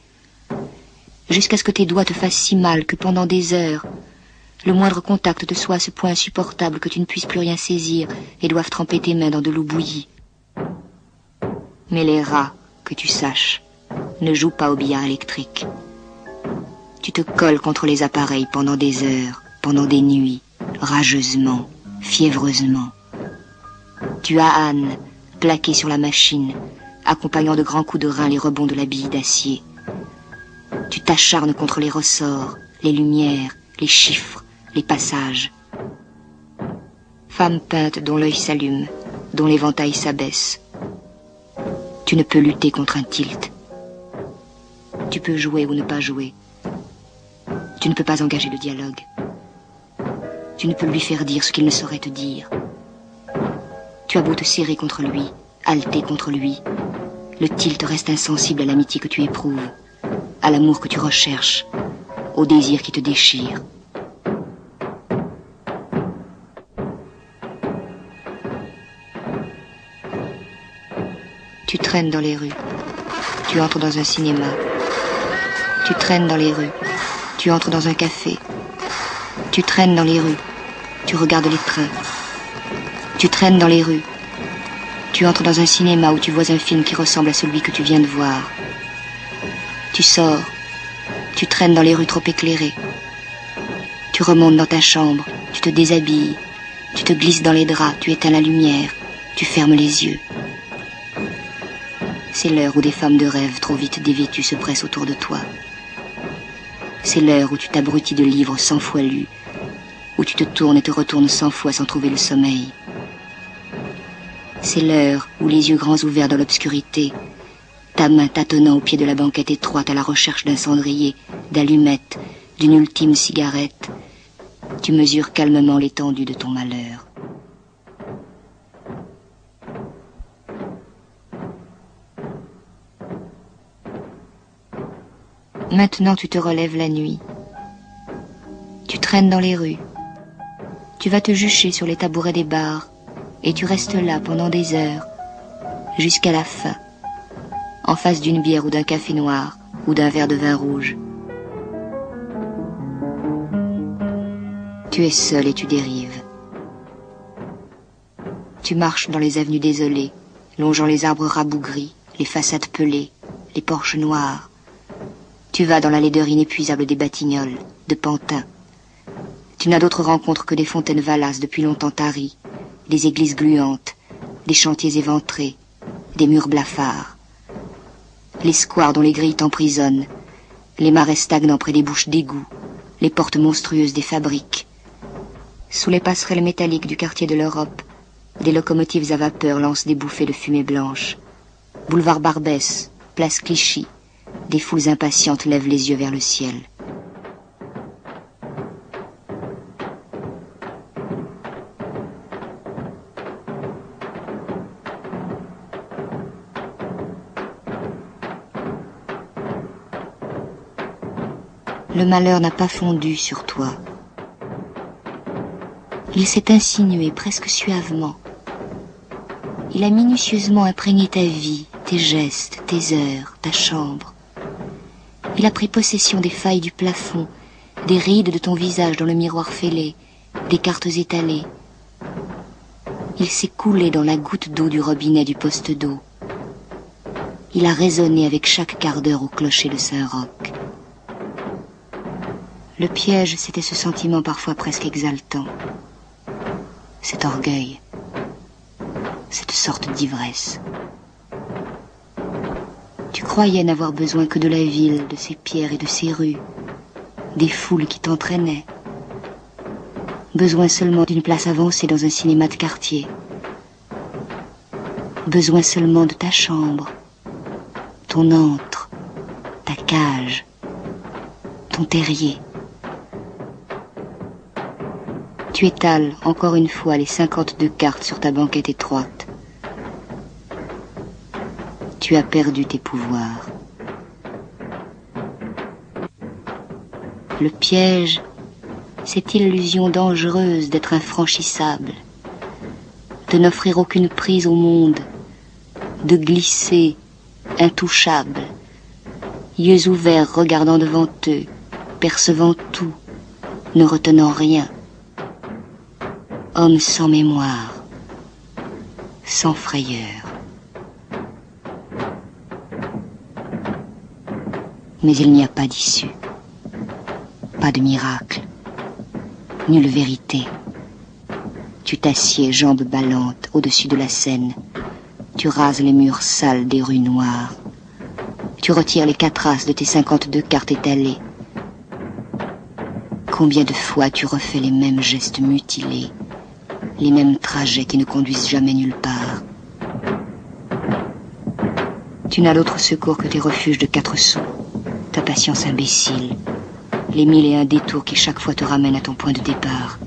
jusqu'à ce que tes doigts te fassent si mal que pendant des heures, le moindre contact te soit à ce point insupportable que tu ne puisses plus rien saisir et doives tremper tes mains dans de l'eau bouillie. Mais les rats, que tu saches, ne jouent pas au billard électrique. Tu te colles contre les appareils pendant des heures, pendant des nuits, rageusement, fiévreusement. Tu ahannes, plaqué sur la machine, accompagnant de grands coups de rein les rebonds de la bille d'acier. Tu t'acharnes contre les ressorts, les lumières, les chiffres, les passages. Femme peinte dont l'œil s'allume, dont l'éventail s'abaisse. Tu ne peux lutter contre un tilt. Tu peux jouer ou ne pas jouer. Tu ne peux pas engager le dialogue. Tu ne peux lui faire dire ce qu'il ne saurait te dire. Tu as beau te serrer contre lui, halter contre lui, le tilt reste insensible à l'amitié que tu éprouves, à l'amour que tu recherches, au désir qui te déchire. Tu traînes dans les rues, tu entres dans un cinéma. Tu traînes dans les rues, tu entres dans un café. Tu traînes dans les rues, tu regardes les trains. Tu traînes dans les rues, tu entres dans un cinéma où tu vois un film qui ressemble à celui que tu viens de voir. Tu sors, tu traînes dans les rues trop éclairées. Tu remontes dans ta chambre, tu te déshabilles, tu te glisses dans les draps, tu éteins la lumière, tu fermes les yeux. C'est l'heure où des femmes de rêve trop vite dévêtues se pressent autour de toi. C'est l'heure où tu t'abrutis de livres 100 fois lus, où tu te tournes et te retournes 100 fois sans trouver le sommeil. C'est l'heure où, les yeux grands ouverts dans l'obscurité, ta main tâtonnant au pied de la banquette étroite à la recherche d'un cendrier, d'allumettes, d'une ultime cigarette, tu mesures calmement l'étendue de ton malheur. Maintenant tu te relèves la nuit. Tu traînes dans les rues. Tu vas te jucher sur les tabourets des bars et tu restes là pendant des heures, jusqu'à la fin, en face d'une bière ou d'un café noir ou d'un verre de vin rouge. Tu es seul et tu dérives. Tu marches dans les avenues désolées, longeant les arbres rabougris, les façades pelées, les porches noirs. Tu vas dans la laideur inépuisable des Batignolles, de Pantin. Tu n'as d'autres rencontres que des fontaines Valas depuis longtemps taries, des églises gluantes, des chantiers éventrés, des murs blafards. Les squares dont les grilles t'emprisonnent, les marais stagnants près des bouches d'égouts, les portes monstrueuses des fabriques. Sous les passerelles métalliques du quartier de l'Europe, des locomotives à vapeur lancent des bouffées de fumée blanche. Boulevard Barbès, place Clichy, des foules impatientes lèvent les yeux vers le ciel. Le malheur n'a pas fondu sur toi. Il s'est insinué presque suavement. Il a minutieusement imprégné ta vie, tes gestes, tes heures, ta chambre. Il a pris possession des failles du plafond, des rides de ton visage dans le miroir fêlé, des cartes étalées. Il s'est coulé dans la goutte d'eau du robinet du poste d'eau. Il a résonné avec chaque quart d'heure au clocher de Saint-Roch. Le piège, c'était ce sentiment parfois presque exaltant. Cet orgueil, cette sorte d'ivresse. Tu croyais n'avoir besoin que de la ville, de ses pierres et de ses rues, des foules qui t'entraînaient, Besoin seulement d'une place avancée dans un cinéma de quartier. Besoin seulement de ta chambre, ton antre, ta cage, ton terrier. Tu étales encore une fois les 52 cartes sur ta banquette étroite. Tu as perdu tes pouvoirs. Le piège, cette illusion dangereuse d'être infranchissable, de n'offrir aucune prise au monde, de glisser, intouchable, yeux ouverts regardant devant eux, percevant tout, ne retenant rien. Homme sans mémoire, sans frayeur. Mais il n'y a pas d'issue, pas de miracle, nulle vérité. Tu t'assieds, jambes ballantes, au-dessus de la scène. Tu rases les murs sales des rues noires. Tu retires les 4 as de tes 52 cartes étalées. Combien de fois tu refais les mêmes gestes mutilés, les mêmes trajets qui ne conduisent jamais nulle part. Tu n'as d'autre secours que tes refuges de 4 sous, ta patience imbécile, les 1001 détours qui chaque fois te ramènent à ton point de départ.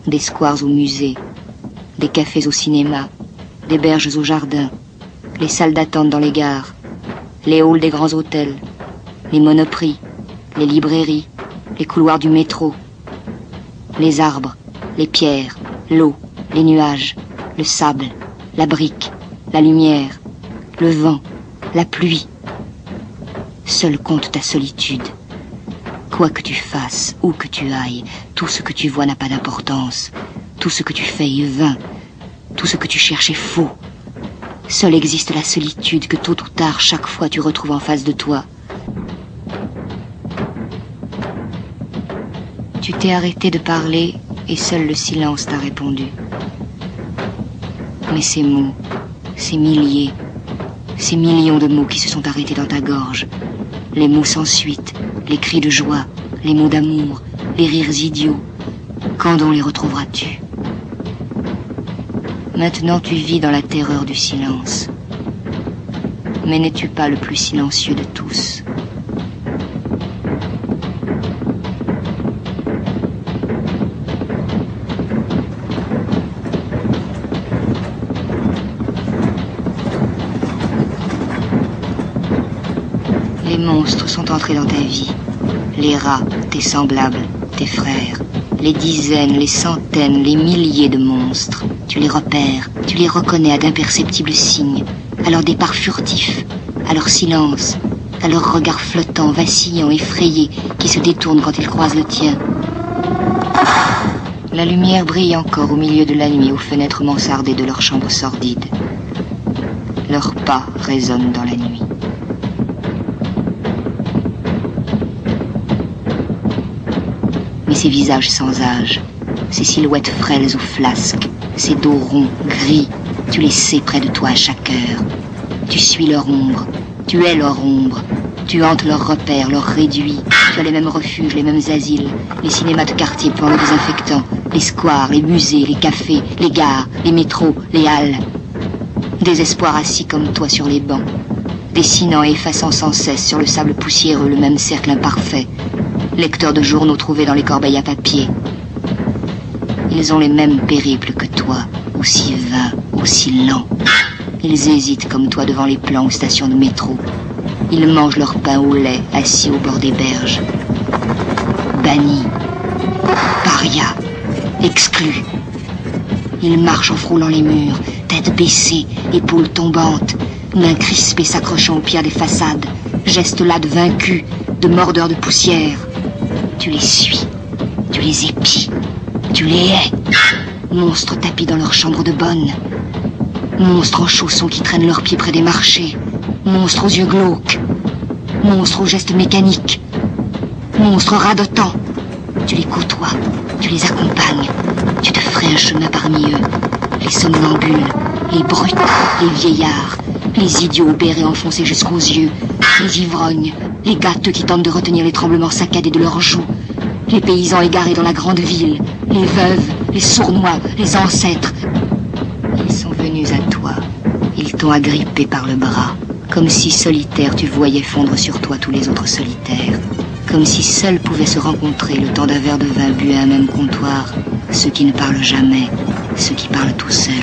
Des squares au musée, des cafés au cinéma, des berges au jardin, les salles d'attente dans les gares, les halls des grands hôtels, les monoprix, les librairies, les couloirs du métro, les arbres, les pierres, l'eau, les nuages, le sable, la brique, la lumière, le vent, la pluie. Seul compte ta solitude. Quoi que tu fasses, où que tu ailles, tout ce que tu vois n'a pas d'importance. Tout ce que tu fais est vain. Tout ce que tu cherches est faux. Seule existe la solitude que tôt ou tard, chaque fois, tu retrouves en face de toi. Tu t'es arrêté de parler et seul le silence t'a répondu. Mais ces mots, ces milliers, ces millions de mots qui se sont arrêtés dans ta gorge, les mots sans suite, les cris de joie, les mots d'amour, les rires idiots, quand donc les retrouveras-tu ? Maintenant tu vis dans la terreur du silence. Mais n'es-tu pas le plus silencieux de tous ? Les monstres sont entrés dans ta vie. Les rats, tes semblables, tes frères. Les dizaines, les centaines, les milliers de monstres. Tu les repères, tu les reconnais à d'imperceptibles signes, à leur départ furtif, à leur silence, à leur regard flottant, vacillant, effrayé, qui se détourne quand ils croisent le tien. La lumière brille encore au milieu de la nuit aux fenêtres mansardées de leurs chambres sordides. Leurs pas résonnent dans la nuit. Mais ces visages sans âge, ces silhouettes frêles ou flasques, ces dos ronds, gris, tu les sais près de toi à chaque heure. Tu suis leur ombre, tu es leur ombre, tu hantes leurs repères, leurs réduits. Tu as les mêmes refuges, les mêmes asiles, les cinémas de quartier pleins de désinfectants, les squares, les musées, les cafés, les gares, les métros, les halles. Des espoirs assis comme toi sur les bancs, dessinant et effaçant sans cesse sur le sable poussiéreux le même cercle imparfait. Lecteurs de journaux trouvés dans les corbeilles à papier. Ils ont les mêmes périples que toi, aussi vains, aussi lents. Ils hésitent comme toi devant les plans aux stations de métro. Ils mangent leur pain au lait, assis au bord des berges. Bannis, parias, exclus. Ils marchent en frôlant les murs, tête baissée, épaules tombantes, mains crispées s'accrochant aux pierres des façades, gestes là de vaincus, de mordeurs de poussière. Tu les suis, tu les épies, tu les hais. Monstres tapis dans leur chambre de bonne. Monstres en chaussons qui traînent leurs pieds près des marchés. Monstres aux yeux glauques. Monstres aux gestes mécaniques. Monstres radotants. Tu les côtoies, tu les accompagnes. Tu te ferais un chemin parmi eux. Les somnambules, les brutes, les vieillards, les idiots au béret enfoncés jusqu'aux yeux, les ivrognes, les gâteux qui tentent de retenir les tremblements saccadés de leurs joues, les paysans égarés dans la grande ville, les veuves, les sournois, les ancêtres. Ils sont venus à toi. Ils t'ont agrippé par le bras. Comme si solitaire tu voyais fondre sur toi tous les autres solitaires. Comme si seuls pouvaient se rencontrer le temps d'un verre de vin bu à un même comptoir. Ceux qui ne parlent jamais, ceux qui parlent tout seuls.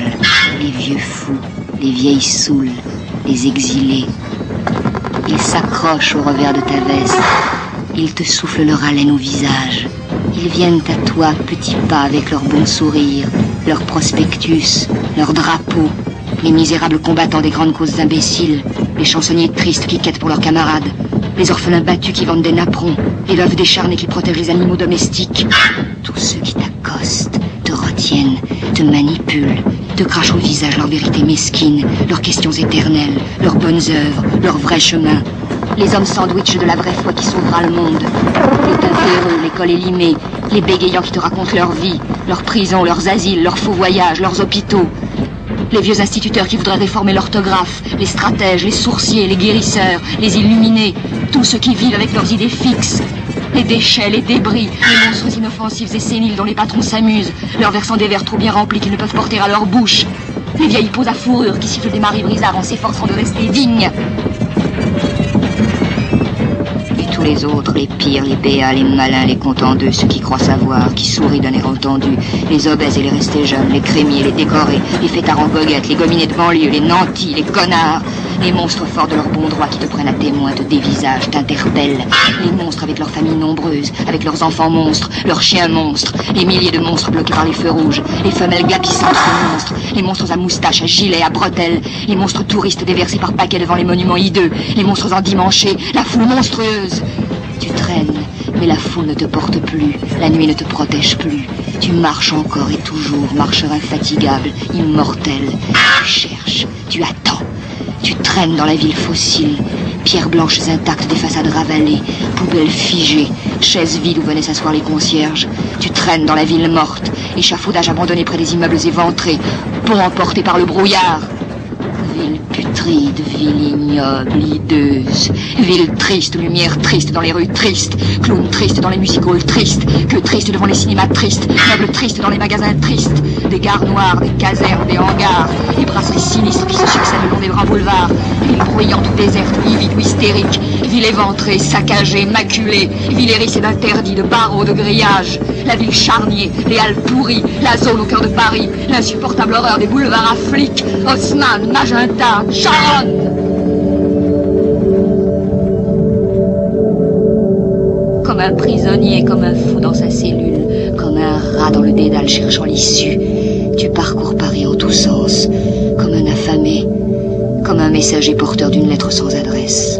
Les vieux fous, les vieilles saoules, les exilés. Ils s'accrochent au revers de ta veste. Ils te soufflent leur haleine au visage. Ils viennent à toi à petits pas avec leur bon sourire, leur prospectus, leur drapeau. Les misérables combattants des grandes causes imbéciles, les chansonniers tristes qui quêtent pour leurs camarades, les orphelins battus qui vendent des napperons, les veuves décharnées qui protègent les animaux domestiques. Tous ceux qui t'accostent, te retiennent, te manipulent, te crachent au visage leur vérité mesquine, leurs questions éternelles, leurs bonnes œuvres, leur vrai chemin. Les hommes sandwich de la vraie foi qui sauvera le monde. Les teints véreux, les cols élimés, les bégayants qui te racontent leur vie, leurs prisons, leurs asiles, leurs faux voyages, leurs hôpitaux. Les vieux instituteurs qui voudraient réformer l'orthographe, les stratèges, les sourciers, les guérisseurs, les illuminés, tous ceux qui vivent avec leurs idées fixes. Les déchets, les débris, les monstres inoffensifs et séniles dont les patrons s'amusent, leur versant des verres trop bien remplis qu'ils ne peuvent porter à leur bouche. Les vieilles peaux à fourrure qui sifflent des maris brisards en s'efforçant de rester dignes. Et tous les autres, les pires, les béats, les malins, les contendeux, ceux qui croient savoir, qui sourient d'un air entendu, les obèses et les restés jeunes, les crémiers, les décorés, les fêtards en goguettes, les gominés de banlieue, les nantis, les connards, les monstres forts de leur bon droit qui te prennent à témoin, te dévisagent, t'interpellent, les monstres avec leurs familles nombreuses, avec leurs enfants monstres, leurs chiens monstres, les milliers de monstres bloqués par les feux rouges, les femelles glapissantes de monstres, les monstres à moustaches, à gilets, à bretelles, les monstres touristes déversés par paquets devant les monuments hideux, les monstres endimanchés, la foule monstrueuse. Tu traînes, mais la foule ne te porte plus, la nuit ne te protège plus. Tu marches encore et toujours, marcheur infatigable, immortel. Tu cherches, tu attends. Tu traînes dans la ville fossile, pierres blanches intactes des façades ravalées, poubelles figées, chaises vides où venaient s'asseoir les concierges. Tu traînes dans la ville morte, échafaudage abandonné près des immeubles éventrés, pont emporté par le brouillard. Ville putride, ville ignoble, hideuse, ville triste, lumière triste dans les rues tristes, clown triste dans les music-halls tristes, queue triste devant les cinémas tristes, meubles tristes dans les magasins tristes, des gares noires, des casernes, des hangars, des brasseries sinistres qui se succèdent le long des grands boulevards, ville bruyante ou déserte, livide ou hystérique, ville éventrée, saccagée, maculée, ville hérissée d'interdits, de barreaux, de grillages, la ville charnier, les halles pourries, la zone au cœur de Paris, l'insupportable horreur des boulevards à flics, Haussmann, Magenta, Charonne. Comme un prisonnier, comme un fou dans sa cellule, comme un rat dans le dédale cherchant l'issue, tu parcours Paris en tous sens, comme un affamé, comme un messager porteur d'une lettre sans adresse.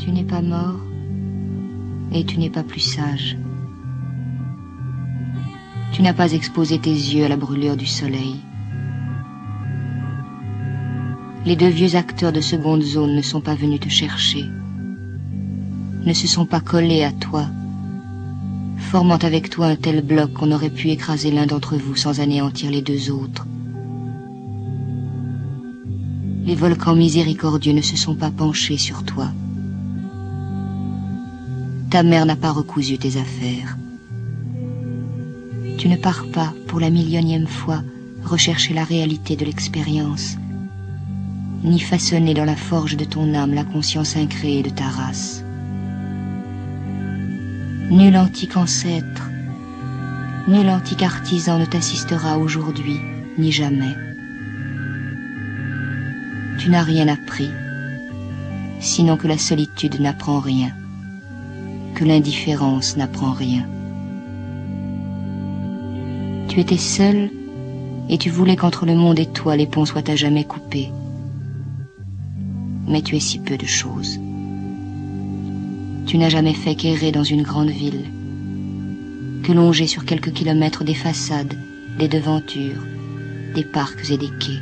Tu n'es pas mort et tu n'es pas plus sage. Tu n'as pas exposé tes yeux à la brûlure du soleil. Les deux vieux acteurs de seconde zone ne sont pas venus te chercher, ne se sont pas collés à toi, formant avec toi un tel bloc qu'on aurait pu écraser l'un d'entre vous sans anéantir les deux autres. Les volcans miséricordieux ne se sont pas penchés sur toi. Ta mère n'a pas recousu tes affaires. Tu ne pars pas, pour la millionième fois, rechercher la réalité de l'expérience, ni façonner dans la forge de ton âme la conscience incréée de ta race. Nul antique ancêtre, nul antique artisan ne t'assistera aujourd'hui, ni jamais. Tu n'as rien appris, sinon que la solitude n'apprend rien, que l'indifférence n'apprend rien. Tu étais seul et tu voulais qu'entre le monde et toi les ponts soient à jamais coupés. Mais tu es si peu de choses. Tu n'as jamais fait qu'errer dans une grande ville, que longer sur quelques kilomètres des façades, des devantures, des parcs et des quais.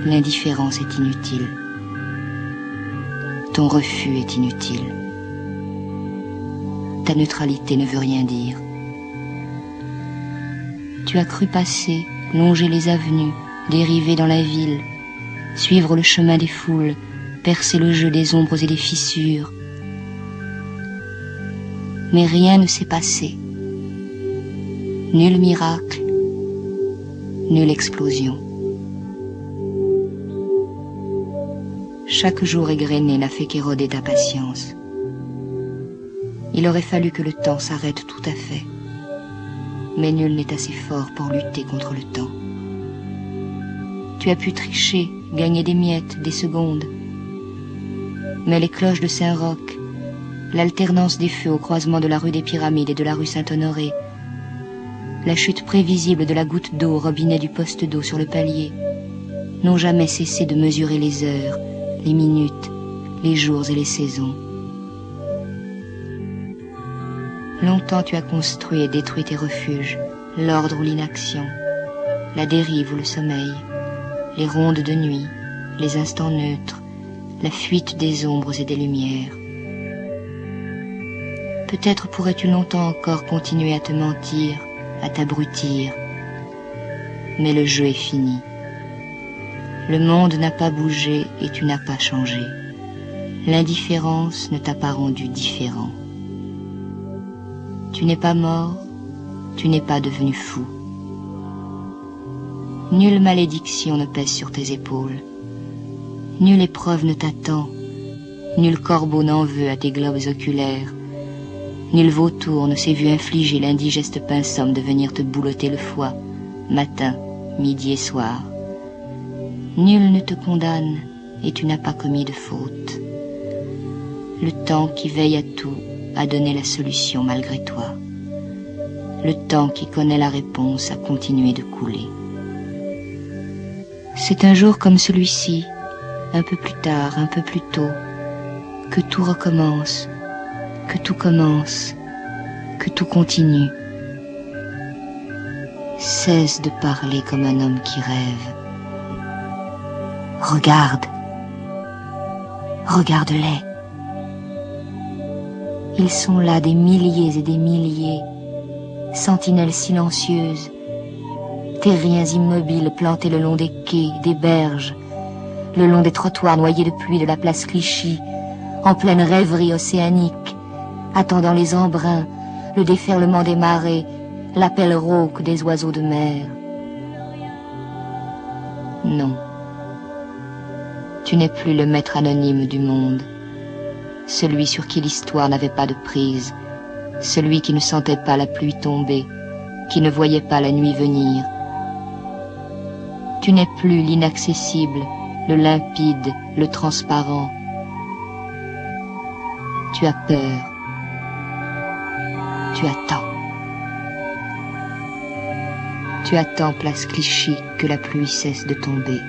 L'indifférence est inutile. Ton refus est inutile. Ta neutralité ne veut rien dire. Tu as cru passer, longer les avenues, dériver dans la ville, suivre le chemin des foules, percer le jeu des ombres et des fissures. Mais rien ne s'est passé. Nul miracle, nulle explosion. Chaque jour égrené n'a fait qu'éroder ta patience. Il aurait fallu que le temps s'arrête tout à fait. Mais nul n'est assez fort pour lutter contre le temps. Tu as pu tricher, gagner des miettes, des secondes. Mais les cloches de Saint-Roch, l'alternance des feux au croisement de la rue des Pyramides et de la rue Saint-Honoré, la chute prévisible de la goutte d'eau au robinet du poste d'eau sur le palier, n'ont jamais cessé de mesurer les heures, les minutes, les jours et les saisons. Longtemps tu as construit et détruit tes refuges, l'ordre ou l'inaction, la dérive ou le sommeil, les rondes de nuit, les instants neutres, la fuite des ombres et des lumières. Peut-être pourrais-tu longtemps encore continuer à te mentir, à t'abrutir, mais le jeu est fini. Le monde n'a pas bougé et tu n'as pas changé. L'indifférence ne t'a pas rendu différent. Tu n'es pas mort, tu n'es pas devenu fou. Nulle malédiction ne pèse sur tes épaules. Nulle épreuve ne t'attend. Nul corbeau n'en veut à tes globes oculaires. Nul vautour ne s'est vu infliger l'indigeste pinsomme de venir te boulotter le foie, matin, midi et soir. Nul ne te condamne et tu n'as pas commis de faute. Le temps qui veille à tout a donné la solution malgré toi. Le temps qui connaît la réponse a continué de couler. C'est un jour comme celui-ci, un peu plus tard, un peu plus tôt, que tout recommence, que tout commence, que tout continue. Cesse de parler comme un homme qui rêve. Regarde, regarde-les. Ils sont là des milliers et des milliers, sentinelles silencieuses, terriens immobiles plantés le long des quais, des berges, le long des trottoirs noyés de pluie de la place Clichy, en pleine rêverie océanique, attendant les embruns, le déferlement des marées, l'appel rauque des oiseaux de mer. Non, tu n'es plus le maître anonyme du monde, celui sur qui l'histoire n'avait pas de prise, celui qui ne sentait pas la pluie tomber, qui ne voyait pas la nuit venir. Tu n'es plus l'inaccessible, le limpide, le transparent. Tu as peur. Tu attends. Tu attends, place Clichy, que la pluie cesse de tomber.